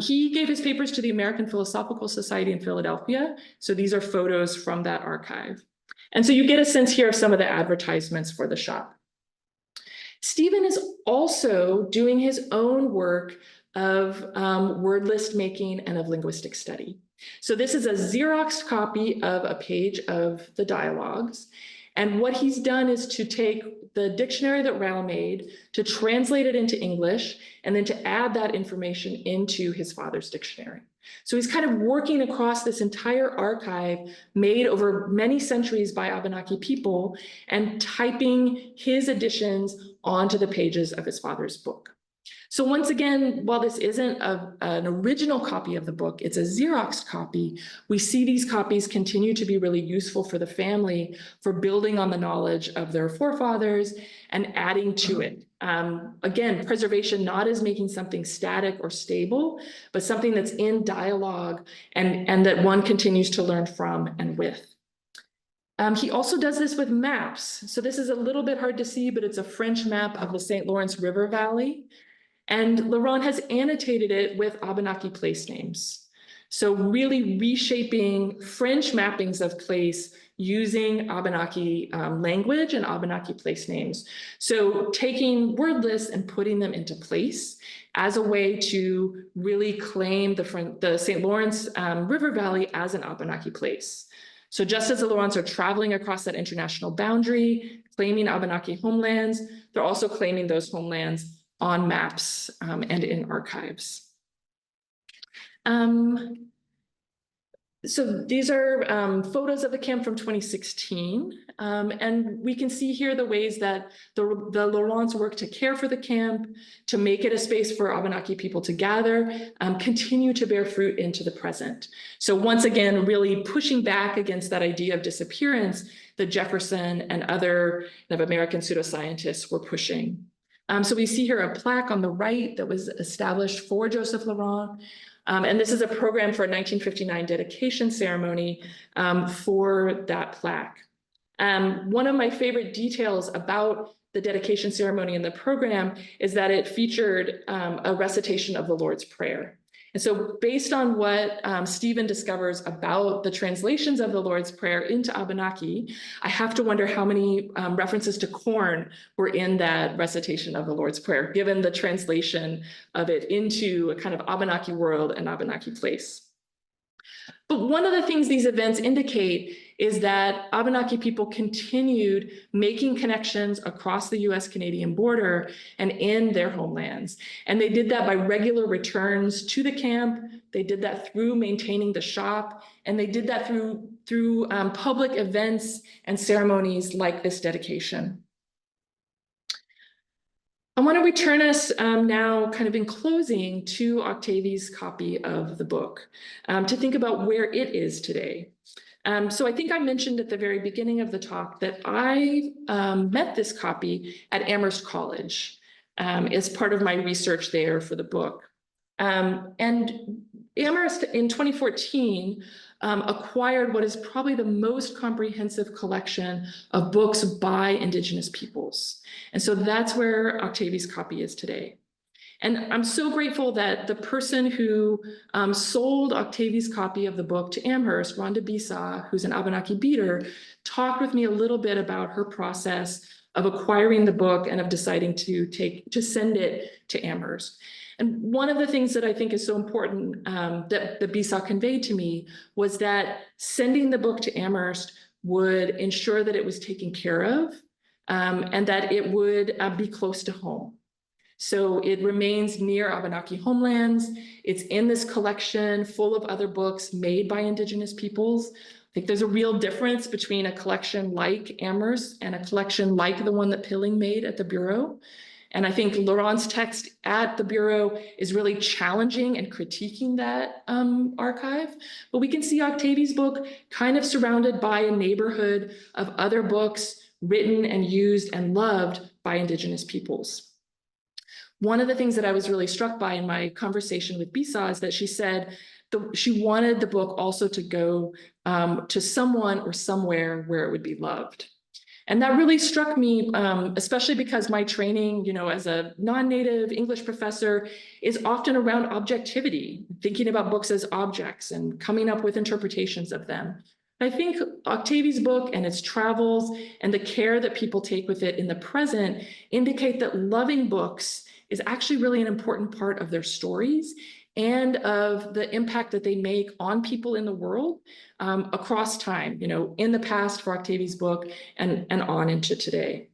He gave his papers to the American Philosophical Society in Philadelphia. So these are photos from that archive. And so you get a sense here of some of the advertisements for the shop. Stephen is also doing his own work of word list making and of linguistic study. So this is a Xerox copy of a page of the dialogues. And what he's done is to take the dictionary that Rao made, to translate it into English, and then to add that information into his father's dictionary. So he's kind of working across this entire archive made over many centuries by Abenaki people and typing his additions onto the pages of his father's book. So once again, while this isn't an original copy of the book, it's a Xerox copy, we see these copies continue to be really useful for the family for building on the knowledge of their forefathers and adding to it. Again, preservation not as making something static or stable, but something that's in dialogue and that one continues to learn from and with. He also does this with maps. So this is a little bit hard to see, but it's a French map of the St. Lawrence River Valley. And Laurent has annotated it with Abenaki place names. So really reshaping French mappings of place using Abenaki language and Abenaki place names. So taking word lists and putting them into place as a way to really claim the St. Lawrence River Valley as an Abenaki place. So just as the Laurents are traveling across that international boundary, claiming Abenaki homelands, they're also claiming those homelands on maps and in archives. So these are photos of the camp from 2016. And we can see here the ways that the Laurents work to care for the camp, to make it a space for Abenaki people to gather, continue to bear fruit into the present. So once again, really pushing back against that idea of disappearance that Jefferson and other American pseudoscientists were pushing. So we see here a plaque on the right that was established for Joseph Laurent. And this is a program for a 1959 dedication ceremony for that plaque. One of my favorite details about the dedication ceremony in the program is that it featured a recitation of the Lord's Prayer. And so based on what Stephen discovers about the translations of the Lord's Prayer into Abenaki, I have to wonder how many references to corn were in that recitation of the Lord's Prayer, given the translation of it into a kind of Abenaki world and Abenaki place. But one of the things these events indicate is that Abenaki people continued making connections across the US-Canadian border and in their homelands. And they did that by regular returns to the camp. They did that through maintaining the shop. And they did that through public events and ceremonies like this dedication. I want to return us now kind of in closing to Octavie's copy of the book to think about where it is today. So I think I mentioned at the very beginning of the talk that I met this copy at Amherst College as part of my research there for the book. And Amherst in 2014 acquired what is probably the most comprehensive collection of books by Indigenous peoples. And so that's where Octavie's copy is today. And I'm so grateful that the person who sold Octavie's copy of the book to Amherst, Rhonda Bisa, who's an Abenaki beater, talked with me a little bit about her process of acquiring the book and of deciding to send it to Amherst. And one of the things that I think is so important that Bisa conveyed to me was that sending the book to Amherst would ensure that it was taken care of and that it would be close to home. So it remains near Abenaki homelands. It's in this collection full of other books made by Indigenous peoples. I think there's a real difference between a collection like Amherst and a collection like the one that Pilling made at the Bureau. And I think Laurent's text at the Bureau is really challenging and critiquing that archive. But we can see Octavie's book kind of surrounded by a neighborhood of other books written and used and loved by Indigenous peoples. One of the things that I was really struck by in my conversation with Bisa is that she said she wanted the book also to go to someone or somewhere where it would be loved. And that really struck me, especially because my training, as a non-native English professor is often around objectivity, thinking about books as objects and coming up with interpretations of them. I think Octavie's book and its travels and the care that people take with it in the present indicate that loving books is actually really an important part of their stories and of the impact that they make on people in the world across time, you know, in the past for Octavie's book and on into today.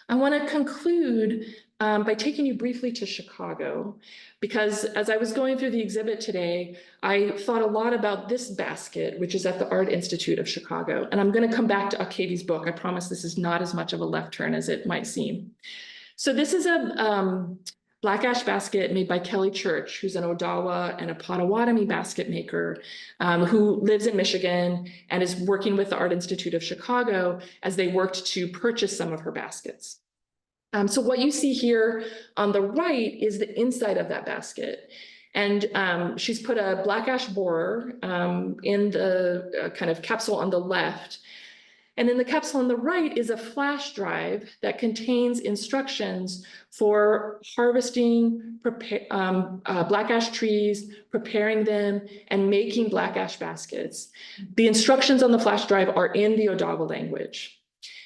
I want to conclude by taking you briefly to Chicago, because as I was going through the exhibit today, I thought a lot about this basket, which is at the Art Institute of Chicago. And I'm going to come back to Octavie's book. I promise this is not as much of a left turn as it might seem. So this is a black ash basket made by Kelly Church, who's an Odawa and a Potawatomi basket maker who lives in Michigan and is working with the Art Institute of Chicago as they worked to purchase some of her baskets. So what you see here on the right is the inside of that basket. And she's put a black ash borer in the kind of capsule on the left. And in the capsule on the right is a flash drive that contains instructions for harvesting black ash trees, preparing them, and making black ash baskets. The instructions on the flash drive are in the Odawa language.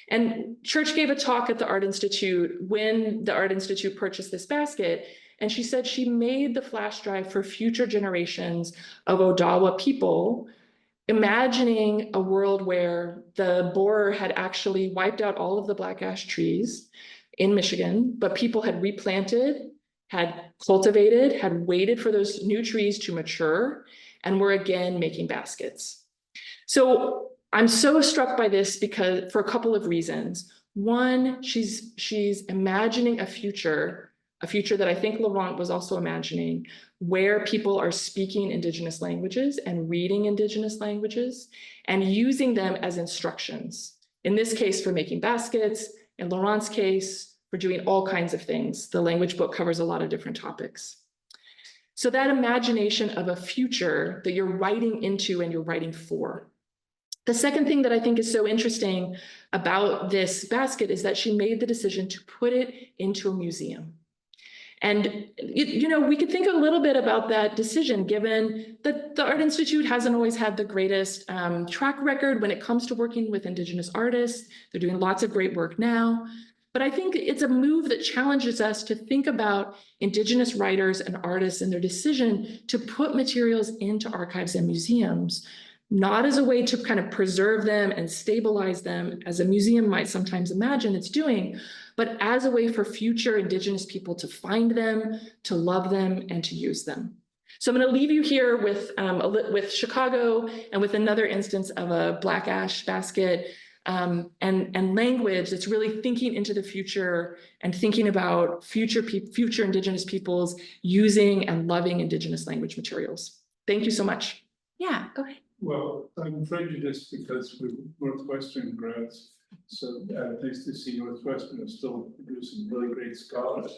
And Church gave a talk at the Art Institute when the Art Institute purchased this basket. And she said she made the flash drive for future generations of Odawa people, imagining a world where the borer had actually wiped out all of the black ash trees in Michigan, but people had replanted, had cultivated, had waited for those new trees to mature, and were again making baskets. So I'm so struck by this because for a couple of reasons. One, she's imagining a future that I think Laurent was also imagining, where people are speaking Indigenous languages and reading Indigenous languages and using them as instructions. In this case, for making baskets, in Laurent's case, for doing all kinds of things. The language book covers a lot of different topics. So that imagination of a future that you're writing into and you're writing for. The second thing that I think is so interesting about this basket is that she made the decision to put it into a museum. And, you know, we could think a little bit about that decision, given that the Art Institute hasn't always had the greatest track record when it comes to working with Indigenous artists. They're doing lots of great work now. But I think it's a move that challenges us to think about Indigenous writers and artists and their decision to put materials into archives and museums, not as a way to kind of preserve them and stabilize them, as a museum might sometimes imagine it's doing, but as a way for future Indigenous people to find them, to love them, and to use them. So I'm going to leave you here with Chicago and with another instance of a black ash basket and language that's really thinking into the future and thinking about future Indigenous peoples using and loving Indigenous language materials. Thank you so much. Yeah, go ahead. Well, I'm prejudiced because we're Northwestern grads, so nice to see Northwestern is still producing really great scholars.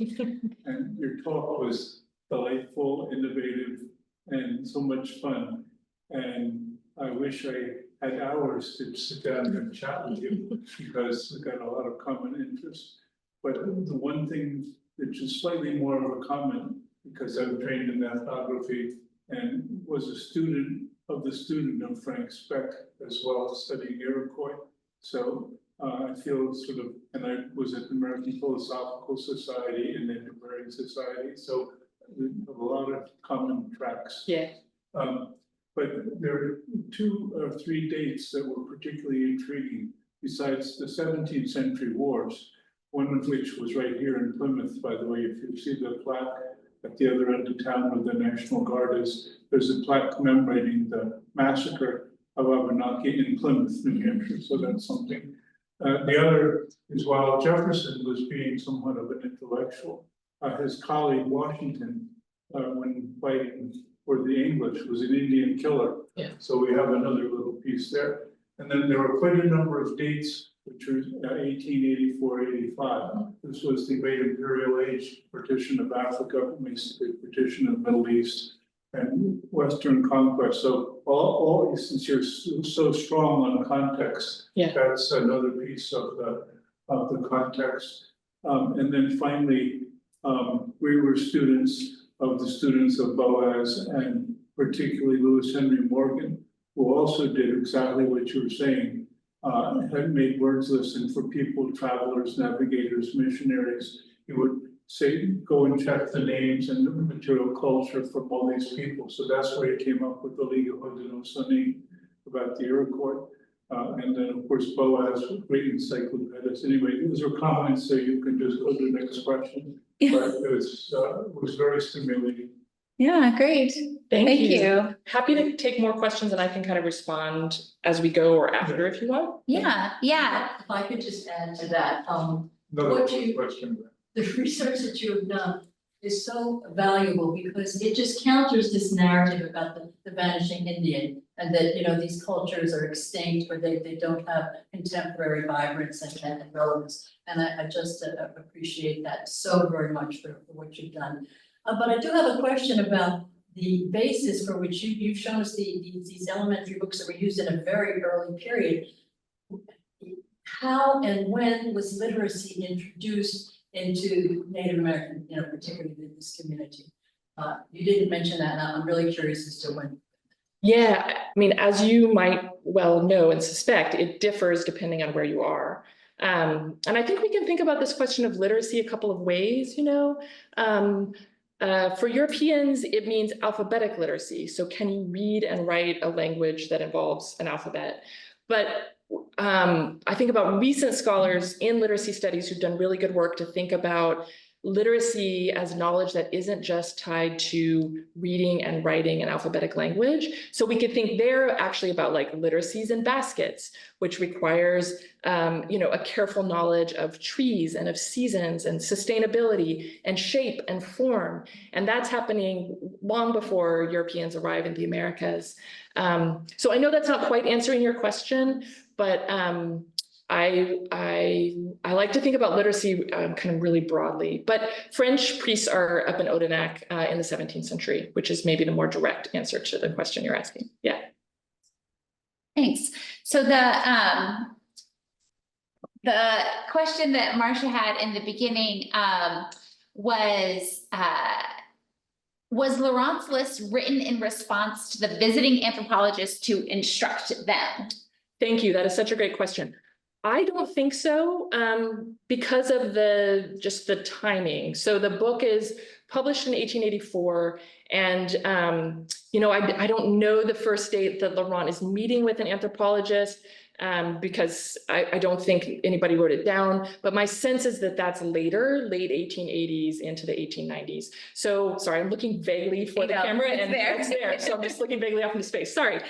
And your talk was delightful, innovative, and so much fun. And I wish I had hours to sit down and chat with you because we've got a lot of common interests. But the one thing which is slightly more of a comment, because I'm trained in ethnography and was a student of Frank Speck as well, studying Iroquois. So I feel sort of, and I was at the American Philosophical Society and the Antiquarian Society, so we have a lot of common tracks. Yeah. But there are 2 or 3 dates that were particularly intriguing, besides the 17th century wars, one of which was right here in Plymouth, by the way. If you see the plaque at the other end of town where the National Guard is, there's a plaque commemorating the massacre of Abenaki in Plymouth, New Hampshire, so that's something. The other is while Jefferson was being somewhat of an intellectual, his colleague Washington, when fighting for the English, was an Indian killer. Yeah. So we have another little piece there. And then there were quite a number of dates, which was 1884, 85. This was the Great Imperial Age partition of Africa, basically partition of the Middle East and Western conquest. So all since you're so strong on context, yeah, that's another piece of the context. And then finally, we were students of Boaz, and particularly Lewis Henry Morgan, who also did exactly what you were saying, had made words lists, and for people, travelers, navigators, missionaries, he would say, go and check the names and the material culture from all these people. So that's where he came up with the Liga Haudenosaunee about the Iroquois. And then, of course, Boaz, great encyclopedists. Anyway, those are comments, so you can just go to the next question. But it was very stimulating. Yeah, great. Thank you. Happy to take more questions and I can kind of respond as we go or after if you want. Yeah, yeah. If I could just add to that, Another What you- question. the research that you have done is so valuable because it just counters this narrative about the vanishing Indian. And that, you know, these cultures are extinct or they don't have contemporary vibrance and relevance. And I just appreciate that so very much for what you've done. But I do have a question about the basis for which you've shown us these elementary books that were used in a very early period. How and when was literacy introduced into Native American, you know, particularly this community? You didn't mention that, and I'm really curious as to when. Yeah, I mean, as you might well know and suspect, it differs depending on where you are. And I think we can think about this question of literacy a couple of ways, you know. For Europeans, it means alphabetic literacy. So can you read and write a language that involves an alphabet? But I think about recent scholars in literacy studies who've done really good work to think about literacy as knowledge that isn't just tied to reading and writing an alphabetic language. So we could think there actually about like literacies in baskets, which requires you know, a careful knowledge of trees and of seasons and sustainability and shape and form. And that's happening long before Europeans arrive in the Americas. So I know that's not quite answering your question, but I like to think about literacy kind of really broadly, but French priests are up in Odanak in the 17th century, which is maybe the more direct answer to the question you're asking. Yeah. Thanks. So the question that Marcia had in the beginning was Laurent's list written in response to the visiting anthropologists to instruct them? Thank you. That is such a great question. I don't think so, because of just the timing. So the book is published in 1884, and you know, I don't know the first date that Laurent is meeting with an anthropologist, because I don't think anybody wrote it down, but my sense is that that's later, late 1880s into the 1890s. So sorry, I'm looking vaguely for the camera and it's there. So I'm just looking vaguely off into space, sorry.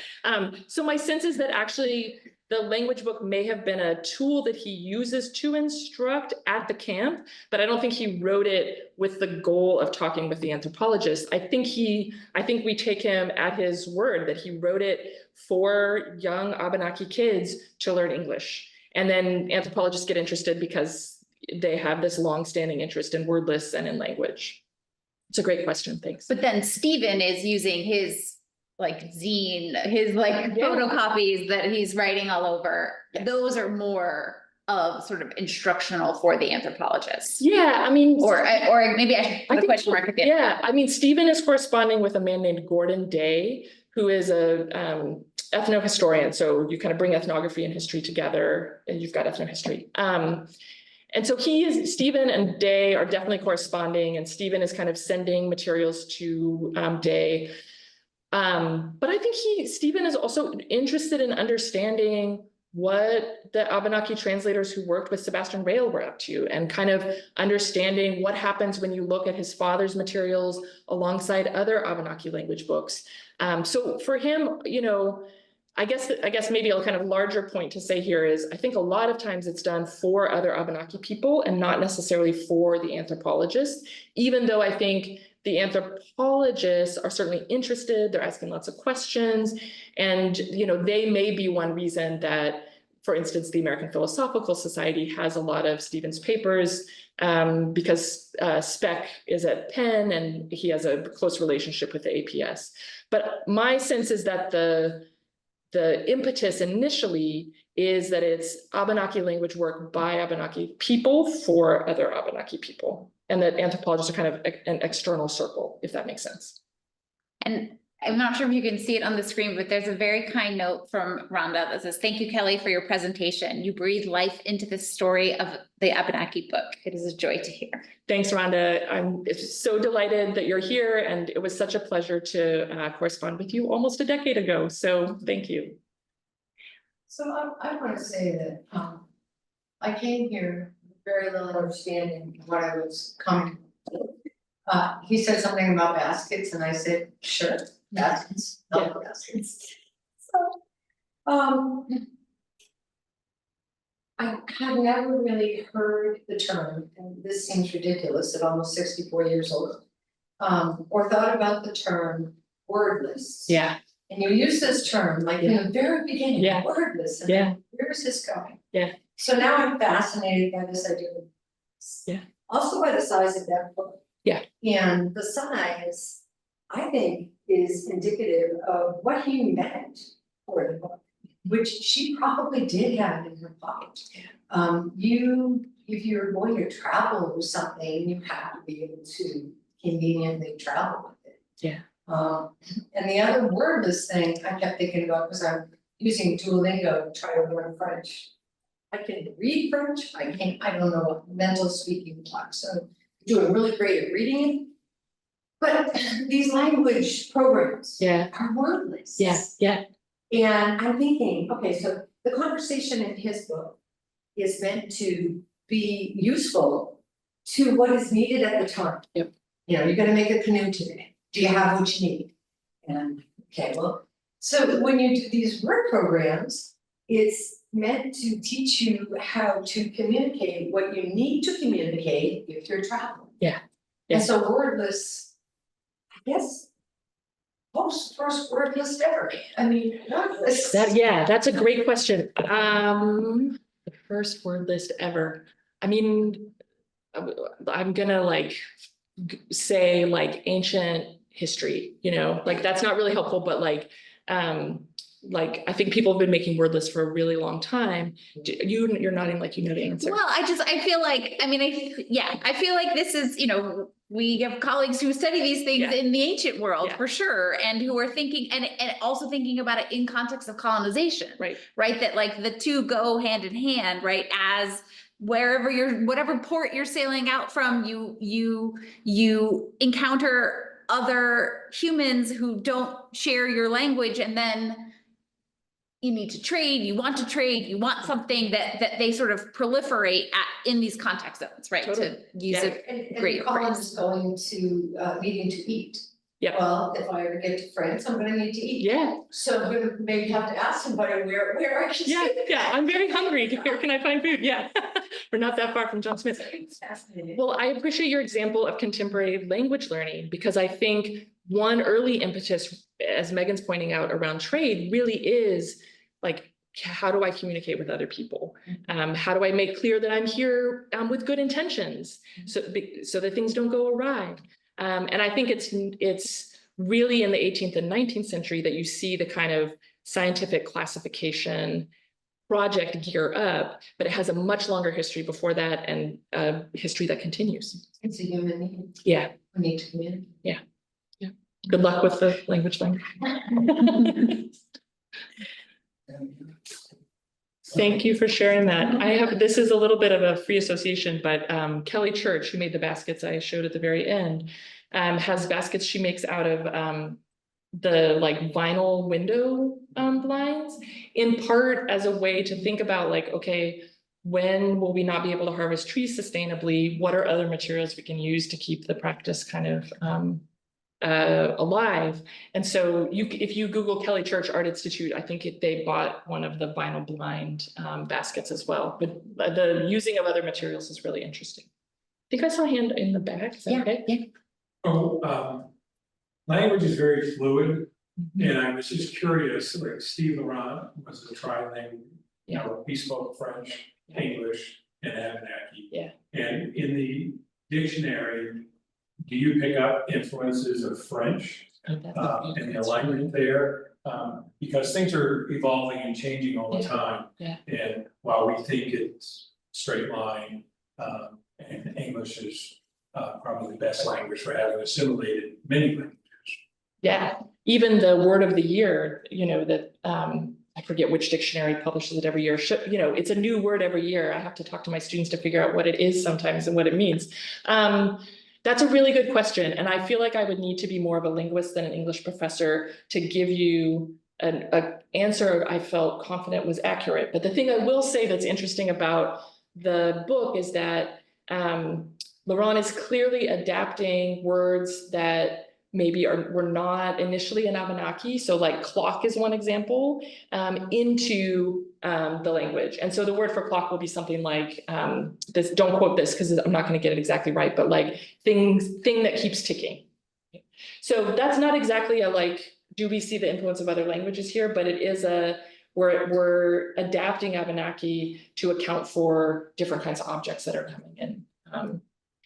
So my sense is that actually the language book may have been a tool that he uses to instruct at the camp, but I don't think he wrote it with the goal of talking with the anthropologist. I think we take him at his word that he wrote it for young Abenaki kids to learn English. And then anthropologists get interested because they have this long-standing interest in word lists and in language. It's a great question, thanks. But then Stephen is using his like zine, his like photocopies that he's writing all over. Yes. Those are more of sort of instructional for the anthropologists. Yeah, I mean, Or maybe I should put a question mark at the end. Yeah, I mean, Stephen is corresponding with a man named Gordon Day, who is a ethnohistorian. So you kind of bring ethnography and history together, and you've got ethnohistory. And so Stephen and Day are definitely corresponding, and Stephen is kind of sending materials to Day. But I think Stephen is also interested in understanding what the Abenaki translators who worked with Sebastian Rail were up to, and kind of understanding what happens when you look at his father's materials alongside other Abenaki language books. So for him, you know, I guess maybe a kind of larger point to say here is I think a lot of times it's done for other Abenaki people and not necessarily for the anthropologists, even though I think the anthropologists are certainly interested, they're asking lots of questions, and you know, they may be one reason that, for instance, the American Philosophical Society has a lot of Stephen's papers, because Speck is at Penn and he has a close relationship with the APS. But my sense is that the impetus initially is that it's Abenaki language work by Abenaki people for other Abenaki people, and that anthropologists are kind of an external circle, if that makes sense. And I'm not sure if you can see it on the screen, but there's a very kind note from Rhonda that says, "Thank you, Kelly, for your presentation. You breathe life into the story of the Abenaki book. It is a joy to hear." Thanks, Rhonda. I'm so delighted that you're here, and it was such a pleasure to correspond with you almost a decade ago. So thank you. So I want to say that, I came here with very little understanding of what I was coming to. He said something about baskets and I said, sure, baskets, Yeah. baskets. So, I have never really heard the term, and this seems ridiculous at almost 64 years old. Or thought about the term wordless. Yeah, And you use this term like in the very beginning, Yeah. wordless, and Yeah. then where's this going? Yeah. So now I'm fascinated by this idea. Yeah. Also by the size of that book. Yeah. And the size, I think, is indicative of what he meant for the book, which she probably did have in her pocket. If you're going to travel or something, you have to be able to conveniently travel with it. Yeah. And the other wordless thing I kept thinking about, because I'm using Duolingo to try to learn French. I can read French, I don't know what mental speaking block, so I'm doing really great at reading it. But these language programs are wordless. Yeah. And I'm thinking, okay, so the conversation in his book is meant to be useful to what is needed at the time. Yep. You know, you're gonna make a canoe today. Do you have what you need? And, okay, well, so when you do these word programs, it's meant to teach you how to communicate what you need to communicate if you're traveling. Yeah. And so wordless, I guess, first wordless ever. I mean, wordless. That's a great question. The first word list ever. I mean, I'm gonna say like history, you know, like that's not really helpful, but like I think people have been making word lists for a really long time. You're nodding like you know the answer. Well, I feel like, I feel like this is, we have colleagues who study these things in the ancient world for sure, and who are thinking and also thinking about it in context of colonization. Right, that like the two go hand in hand, right? As whatever port you're sailing out from, you encounter other humans who don't share your language, and then you need to trade, you want something that they sort of proliferate in these context zones, right? Totally. To use a great phrase. Going to needing to eat. Yeah. Well, if I ever get to France, I'm gonna need to eat. Yeah. So I'm gonna maybe have to ask somebody where I can. Yeah. I'm very hungry. Where can I find food? Yeah. We're not that far from John Smith. It's fascinating. Well, I appreciate your example of contemporary language learning, because I think one early impetus, as Megan's pointing out, around trade really is like, how do I communicate with other people? How do I make clear that I'm here with good intentions, so that things don't go awry? And I think it's really in the 18th and 19th century that you see the kind of scientific classification project gear up, but it has a much longer history before that, and history that continues. It's a human need. Yeah. We need to communicate. Yeah. Good luck with the language learning. Thank you for sharing that. This is a little bit of a free association, but Kelly Church, who made the baskets I showed at the very end, has baskets she makes out of the like vinyl window blinds, in part as a way to think about like, okay, when will we not be able to harvest trees sustainably? What are other materials we can use to keep the practice kind of alive? And so if you Google Kelly Church Art Institute, I think they bought one of the vinyl blind baskets as well. But the using of other materials is really interesting. I think I saw a hand in the back. Is that okay? Yeah. Language is very fluid, and I was just curious, like Steve Laurent was a trilingual, he spoke French, English, and Abenaki. Yeah. And in the dictionary, do you pick up influences of French in the alignment there? Because things are evolving and changing all the time. Yeah. And while we think it's straight line, and English is probably the best language for having assimilated many languages. Yeah, even the word of the year, you know, that I forget which dictionary publishes it every year. You know, it's a new word every year. I have to talk to my students to figure out what it is sometimes and what it means. That's a really good question. And I feel like I would need to be more of a linguist than an English professor to give you an answer I felt confident was accurate. But the thing I will say that's interesting about the book is that Laurent is clearly adapting words that maybe were not initially in Abenaki. So like clock is one example, into the language. And so the word for clock will be something like this, don't quote this because I'm not going to get it exactly right, but like thing that keeps ticking. So that's not exactly a like, do we see the influence of other languages here, but it is we're adapting Abenaki to account for different kinds of objects that are coming in.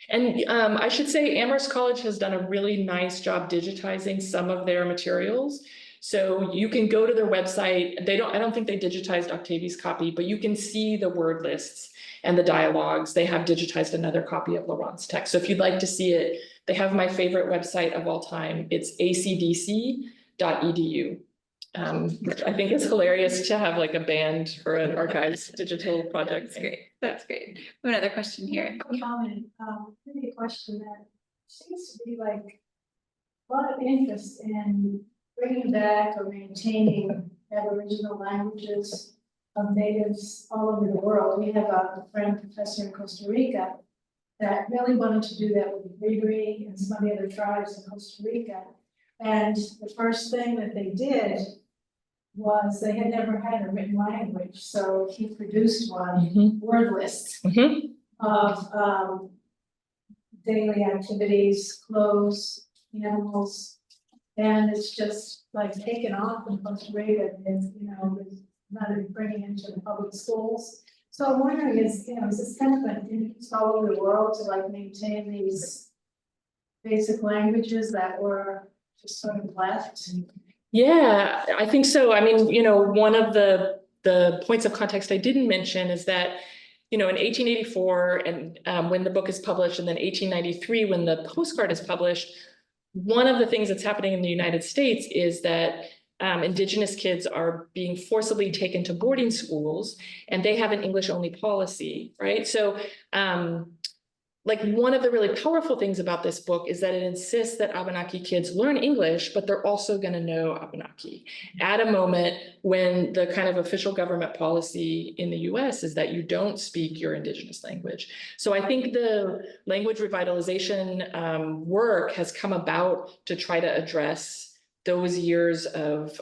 I should say Amherst College has done a really nice job digitizing some of their materials. So you can go to their website. I don't think they digitized Octavie's copy, but you can see the word lists and the dialogues. They have digitized another copy of Laurent's text. So if you'd like to see it, they have my favorite website of all time. It's acdc.edu. Which I think is hilarious to have like a band for an archives digital project. That's great. That's great. We have another question here. Comment, maybe a question that seems to be like a lot of interest in bringing back or maintaining Aboriginal languages of natives all over the world. We have a friend professor in Costa Rica that really wanted to do that with the Grigri and some of the other tribes in Costa Rica. And the first thing that they did was they had never had a written language, so he produced one word list of daily activities, clothes, animals, and it's just like taken off in Costa Rica. And you know, it's not even bringing into the public schools. So I'm wondering, is this kind of an interest all over the world to like maintain these basic languages that were just sort of left? Yeah, I think so. I mean, you know, one of the points of context I didn't mention is that, you know, in 1884 and when the book is published, and then 1893 when the postcard is published, one of the things that's happening in the United States is that Indigenous kids are being forcibly taken to boarding schools, and they have an English-only policy, right? So like one of the really powerful things about this book is that it insists that Abenaki kids learn English, but they're also going to know Abenaki at a moment when the kind of official government policy in the US is that you don't speak your Indigenous language. So I think the language revitalization work has come about to try to address those years of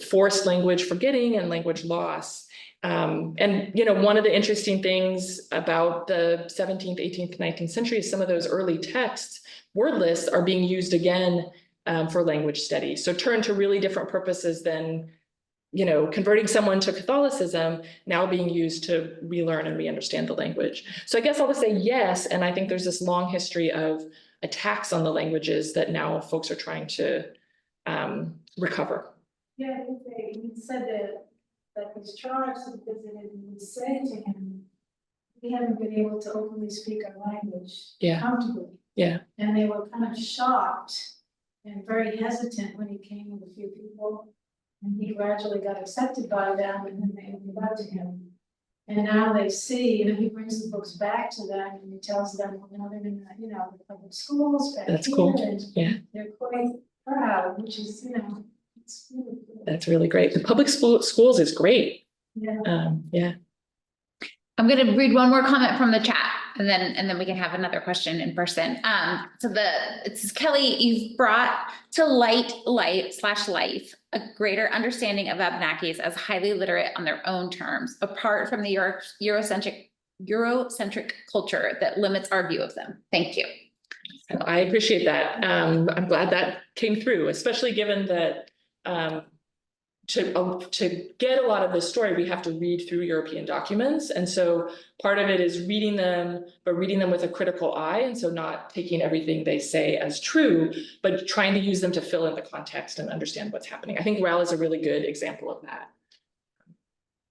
forced language forgetting and language loss. And, you know, one of the interesting things about the 17th, 18th, 19th century is some of those early texts, word lists are being used again for language studies. So turn to really different purposes than, you know, converting someone to Catholicism, now being used to relearn and re-understand the language. So I guess I'll just say yes. And I think there's this long history of attacks on the languages that now folks are trying to recover. Yeah, I think he said that his tribes had visited and would say to him, we haven't been able to openly speak our language comfortably. Yeah. And they were kind of shocked and very hesitant when he came with a few people. And he gradually got accepted by them, and then they opened up to him. And now they see, you know, he brings the books back to them and he tells them, you know, they're in the, you know, the public schools back That's here, cool. and they're quite proud, which is, you know, it's really cool. That's really great. The public schools is great. Yeah. Yeah. I'm going to read one more comment from the chat, and then we can have another question in person. So it says, Kelly, you've brought to life a greater understanding of Abenakis as highly literate on their own terms, apart from the Eurocentric culture that limits our view of them. Thank you. I appreciate that. I'm glad that came through, especially given that to get a lot of this story, we have to read through European documents. And so part of it is reading them, but reading them with a critical eye. And so not taking everything they say as true, but trying to use them to fill in the context and understand what's happening. I think Raoul is a really good example of that.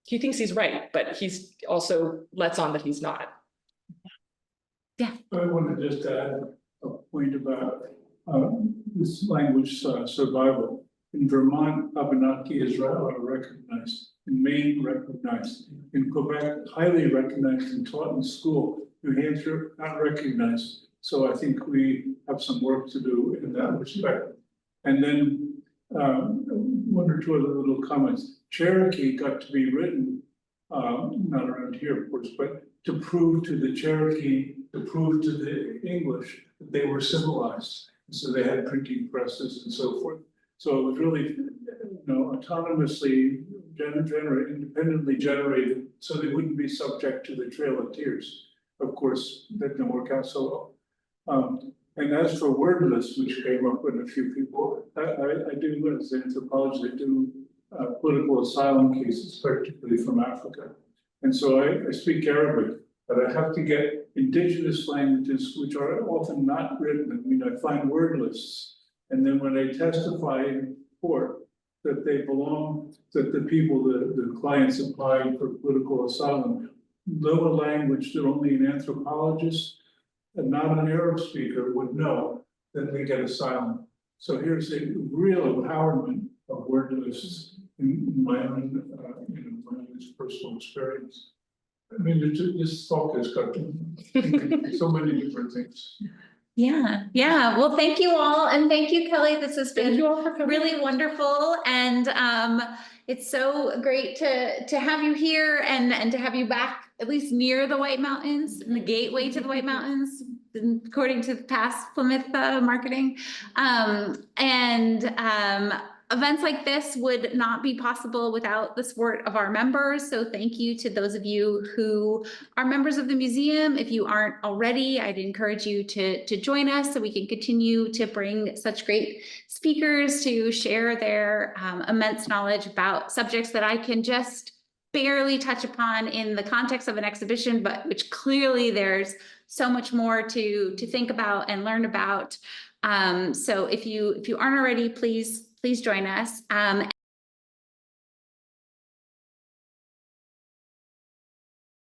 He thinks he's right, but he's also lets on that he's not. Yeah. I want to just add a point about this language survival. In Vermont, Abenaki is recognized, in Maine recognized, in Quebec highly recognized and taught in school. New Hampshire not recognized. So I think we have some work to do in that respect. And then one or two other little comments. Cherokee got to be written, not around here, of course, but to prove to the Cherokee, to prove to the English that they were civilized. So they had printing presses and so forth. So it was really, autonomously independently generated, so they wouldn't be subject to the Trail of Tears. Of course, that didn't work out so well. And as for wordless, which came up with a few people, I do, as an anthropologist, I do political asylum cases, particularly from Africa. And so I speak Arabic, but I have to get indigenous languages, which are often not written. I mean, I find word lists. And then when I testify in court that they belong, that the people, the clients applied for political asylum, know a language that only an anthropologist and not an Arab speaker would know, then they get asylum. So here's a real empowerment of word lists in my own, my own personal experience. I mean, this talk has got so many different things. Yeah. Well, thank you all. And thank you, Kelly. This has Thank been you all for coming. really wonderful. And it's so great to have you here and to have you back at least near the White Mountains and the gateway to the White Mountains, according to the past Plymouth marketing. Events like this would not be possible without the support of our members. So thank you to those of you who are members of the museum. If you aren't already, I'd encourage you to join us so we can continue to bring such great speakers to share their immense knowledge about subjects that I can just barely touch upon in the context of an exhibition, but which clearly there's so much more to think about and learn about. So if you aren't already, please join us.